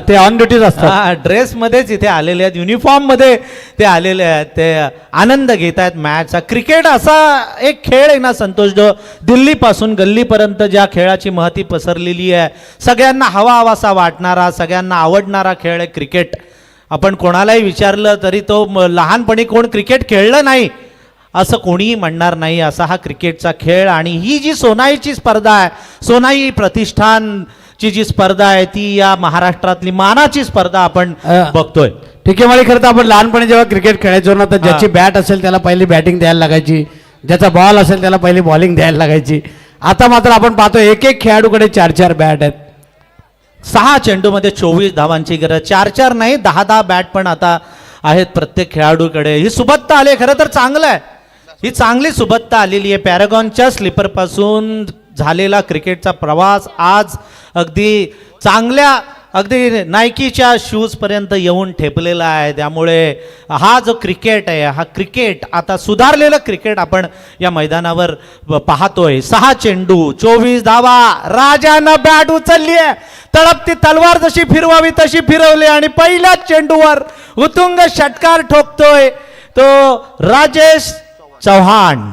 ते ऑन ड्युटीज असतात. ड्रेसमध्येच इथे आलेले आहेत, युनिफॉर्ममध्ये ते आलेले आहेत. ते आनंद घेत आहेत मॅचचा. क्रिकेट असा एक खेळ आहे ना संतोष, जो दिल्लीपासून गल्लीपर्यंत ज्या खेळाची महती पसरलेली आहे, सगळ्यांना हवासा वाटणारा, सगळ्यांना आवडणारा खेळ आहे क्रिकेट. आपण कोणालाही विचारलं तरी तो लहानपणी कोण क्रिकेट खेळलं नाही असं कोणीही म्हणणार नाही, असा हा क्रिकेटचा खेळ. आणि ही जी सोनाईची स्पर्धा आहे, सोनाई प्रतिष्ठानची जी स्पर्धा आहे, ती या महाराष्ट्रातली मानाची स्पर्धा आपण बघतोय. ठीक आहे. मला खरं तर आपण लहानपणी जेव्हा क्रिकेट खेळायचो ना, तर ज्याची बॅट असेल त्याला पहिली बॅटिंग द्यायला लागायची, ज्याचा बॉल असेल त्याला पहिली बॉलिंग द्यायला लागायची. आता मात्र आपण पाहतो एक एक खेळाडूकडे 4-4 बॅट आहेत. 6 चेंडूमध्ये 24 धावांची गरज. 4-4 नाही, 10-10 बॅट पण आता आहेत प्रत्येक खेळाडूकडे. ही सुबत्ता आली, खरं तर चांगलं आहे, ही चांगली सुबत्ता आलेली आहे. पॅरागॉनच्या स्लीपरपासून झालेला क्रिकेटचा प्रवास आज अगदी चांगल्या, अगदी नायकीच्या शूजपर्यंत येऊन ठेपलेला आहे. त्यामुळे हा जो क्रिकेट आहे, हा क्रिकेट आता सुधारलेलं क्रिकेट आपण या मैदानावर पाहतोय. 6 चेंडू 24 धावा. राजानं बॅट उचलली आहे, तळपती तलवार जशी फिरवावी तशी फिरवली आणि पहिल्याच चेंडूवर उत्तुंग षटकार ठोकतोय तो राजेश चव्हाण.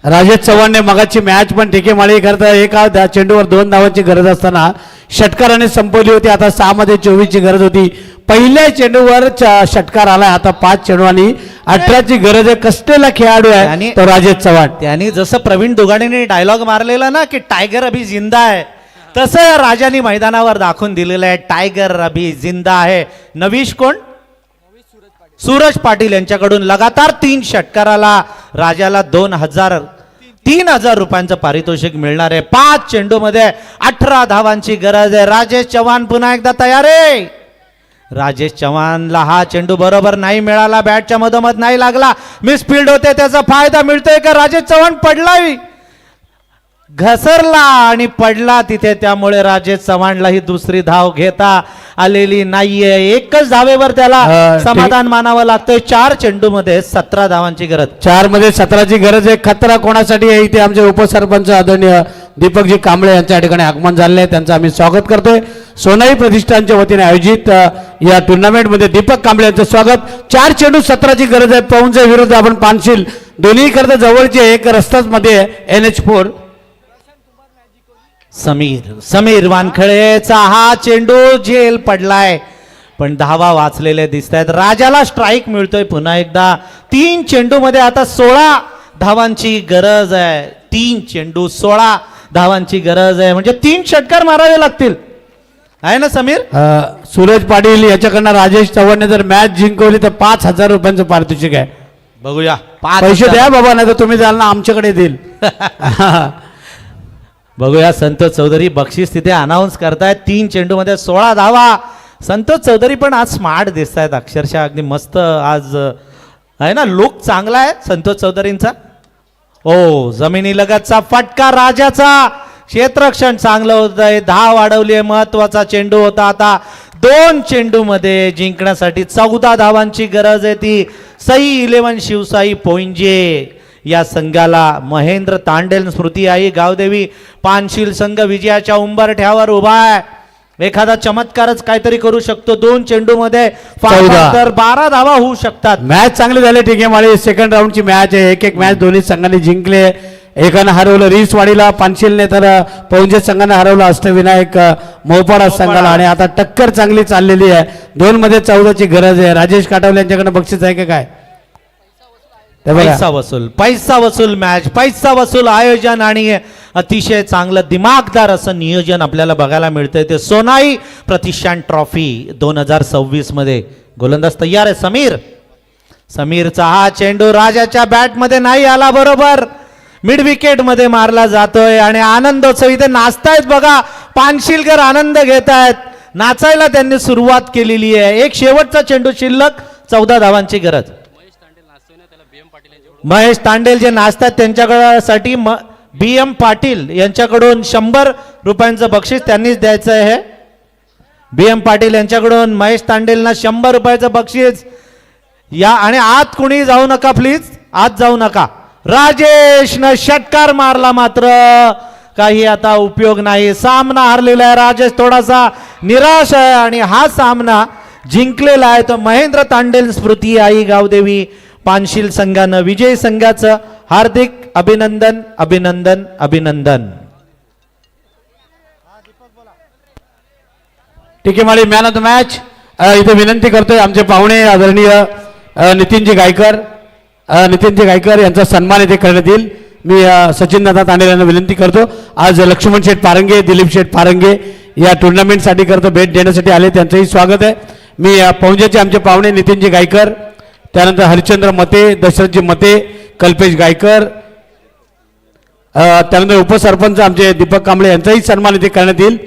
राजेश चव्हाणने मगाची मॅच पण ठिके माळी करता एका चेंडूवर 2 धावांची गरज असताना षटकाराने संपवली होती. आता 6 मध्ये 24ची गरज होती. पहिल्या चेंडूवर षटकार आलाय. आता 5 चेंडू आणि 18ची गरज आहे. कसलेला खेळाडू आहे तो राजेश चव्हाण. त्यांनी जसं प्रवीण दुगाडेने डायलॉग मारलेला ना की टायगर अभी जिंदा आहे, तसं राजानी मैदानावर दाखवून दिलेलं आहे. टायगर अभी जिंदा आहे. नवीश कोण? सूरज पाटील यांच्याकडून लगातार 3 षटकाराला राजाला 3,000 रुपयांचं पारितोषिक मिळणार आहे. 5 चेंडूमध्ये 18 धावांची गरज आहे. राजेश चव्हाण पुन्हा एकदा तयार आहे. राजेश चव्हाणला हा चेंडू बरोबर नाही मिळाला, बॅटच्या मधोमध नाही लागला, मिस फील्ड होते, त्याचा फायदा मिळतोय का? राजेश चव्हाण पडलाय, घसरला आणि पडला तिथे. त्यामुळे राजेश चव्हाणला ही दुसरी धाव घेता आलेली नाहीये. एकच धावेवर त्याला समाधान मानावं लागतंय. 4 चेंडूमध्ये 17 धावांची गरज. 4 मध्ये 17ची गरज आहे. खतरा कोणासाठी आहे? इथे आमचे उपसरपंच आदरणीय दीपकजी कांबळे यांच्या ठिकाणी आगमन झाले आहे, त्यांचं आम्ही स्वागत करतोय. सोनाई प्रतिष्ठानच्या वतीने आयोजित या टुर्नामेंटमध्ये दीपक कांबळे यांचं स्वागत. 4 चेंडू 17ची गरज आहे. पवनच्या विरुद्ध आपण पानशील, दोन्ही करता जवळचे, एक रस्ताच मध्ये NH4. समीर वानखळेचा हा चेंडू झेल पडलाय, पण धावा वाचलेले दिसत आहेत. राजाला स्ट्राईक मिळतोय पुन्हा एकदा. 3 चेंडूमध्ये आता 16 धावांची गरज आहे. 3 चेंडू 16 धावांची गरज आहे, म्हणजे 3 षटकार मारावे लागतील, आहे ना समीर? सूरज पाटील याच्याकडनं राजेश चव्हाणने जर मॅच जिंकवली तर 5,000 रुपयांचं पारितोषिक आहे. बघूया. पैसे द्या बाबा, नाही तर तुम्ही जाल ना आमच्याकडे देईल. बघूया. संतोष चौधरी बक्षीस तिथे अनाऊन्स करतायत. 3 चेंडूमध्ये 16 धावा. संतोष चौधरी पण आज स्मार्ट दिसत आहेत, अक्षरशः अगदी मस्त आज आहे ना, लुक चांगला आहे संतोष चौधरींचा. ओ जमिनी लगतचा फटका राजाचा, क्षेत्ररक्षण चांगलं होत आहे, 10 वाढवली आहे, महत्वाचा चेंडू होता. आता 2 चेंडू मध्ये जिंकण्यासाठी 14 धावांची गरज आहे. ती सई 11 शिवसाई पोंजे या संघाला. महेंद्र तांडेल स्मृती आई गावदेवी पानशील संघ विजयाच्या उंबरठ्यावर उभा आहे. एखादा चमत्कारच काहीतरी करू शकतो. 2 चेंडू मध्ये 14. 12 धावा होऊ शकतात. मॅच चांगली झाली. ठीक आहे माळी सेकंड राऊंडची मॅच आहे. एक मॅच दोन्ही संघांनी जिंकले. एकानं हरवलं रिसवाडीला पानशिलने, तर पौंजे संघाने हरवलं अष्टविनायक मोपाडा संघाला. आणि आता टक्कर चांगली चाललेली आहे. 2 मध्ये 14ची गरज आहे. राजेश काटवले यांच्याकडे बक्षीस आहे का काय? ते बघा. पैसा वसूल मॅच, पैसा वसूल आयोजन आणि अतिशय चांगलं दिमागदार असं नियोजन आपल्याला बघायला मिळतंय. ते सोनाई प्रतिष्ठान ट्रॉफी 2026 मध्ये. गोलंदाज तयार आहे समीर. समीरचा हा चेंडू राजाच्या बॅट मध्ये नाही आला, बरोबर मिड विकेट मध्ये मारला जातोय. आणि आनंदोत्सव इथे नाचतायत बघा, पानशिलकर आनंद घेत आहेत. नाचायला त्यांनी सुरुवात केलेली आहे. एक शेवटचा चेंडू शिल्लक, 14 धावांची गरज. महेश तांडेल जे नाचतात त्यांच्याकडे BM पाटील यांच्याकडून 100 रुपयांचं बक्षीस त्यांनीच द्यायचं आहे. BM पाटील यांच्याकडून महेश तांडेलना 100 रुपयाचं बक्षीस या. आणि आत कुणी जाऊ नका प्लीज, आत जाऊ नका. राजेशनं षटकार मारला, मात्र काही आता उपयोग नाही. सामना हारलेला आहे. राजेश थोडासा निराश आहे आणि हा सामना जिंकलेला आहे. तर महेंद्र तांडेल स्मृती आई गावदेवी पानशील संघानं विजय संघाचं हार्दिक अभिनंदन अभिनंदन अभिनंदन. ठीक आहे माळी मॅन ऑफ द मॅच इथे विनंती करतोय आमचे पाहुणे आदरणीय नितीनजी गायकर यांचा सन्मान इथे करण्यात येईल. मी सचिन दादा तांडेल यांना विनंती करतो. आज लक्ष्मण शेठ पारंगे, दिलीप शेठ पारंगे या टुर्नामेंटसाठी करतो भेट देण्यासाठी आले, त्यांचंही स्वागत आहे. मी पौंजेचे आमचे पाहुणे नितीनजी गायकर, त्यानंतर हरिश्चंद्र मते, दशरथजी मते, कल्पेश गायकर, त्यानंतर उपसरपंच आमचे दीपक कांबळे यांचाही सन्मान इथे करण्यात येईल.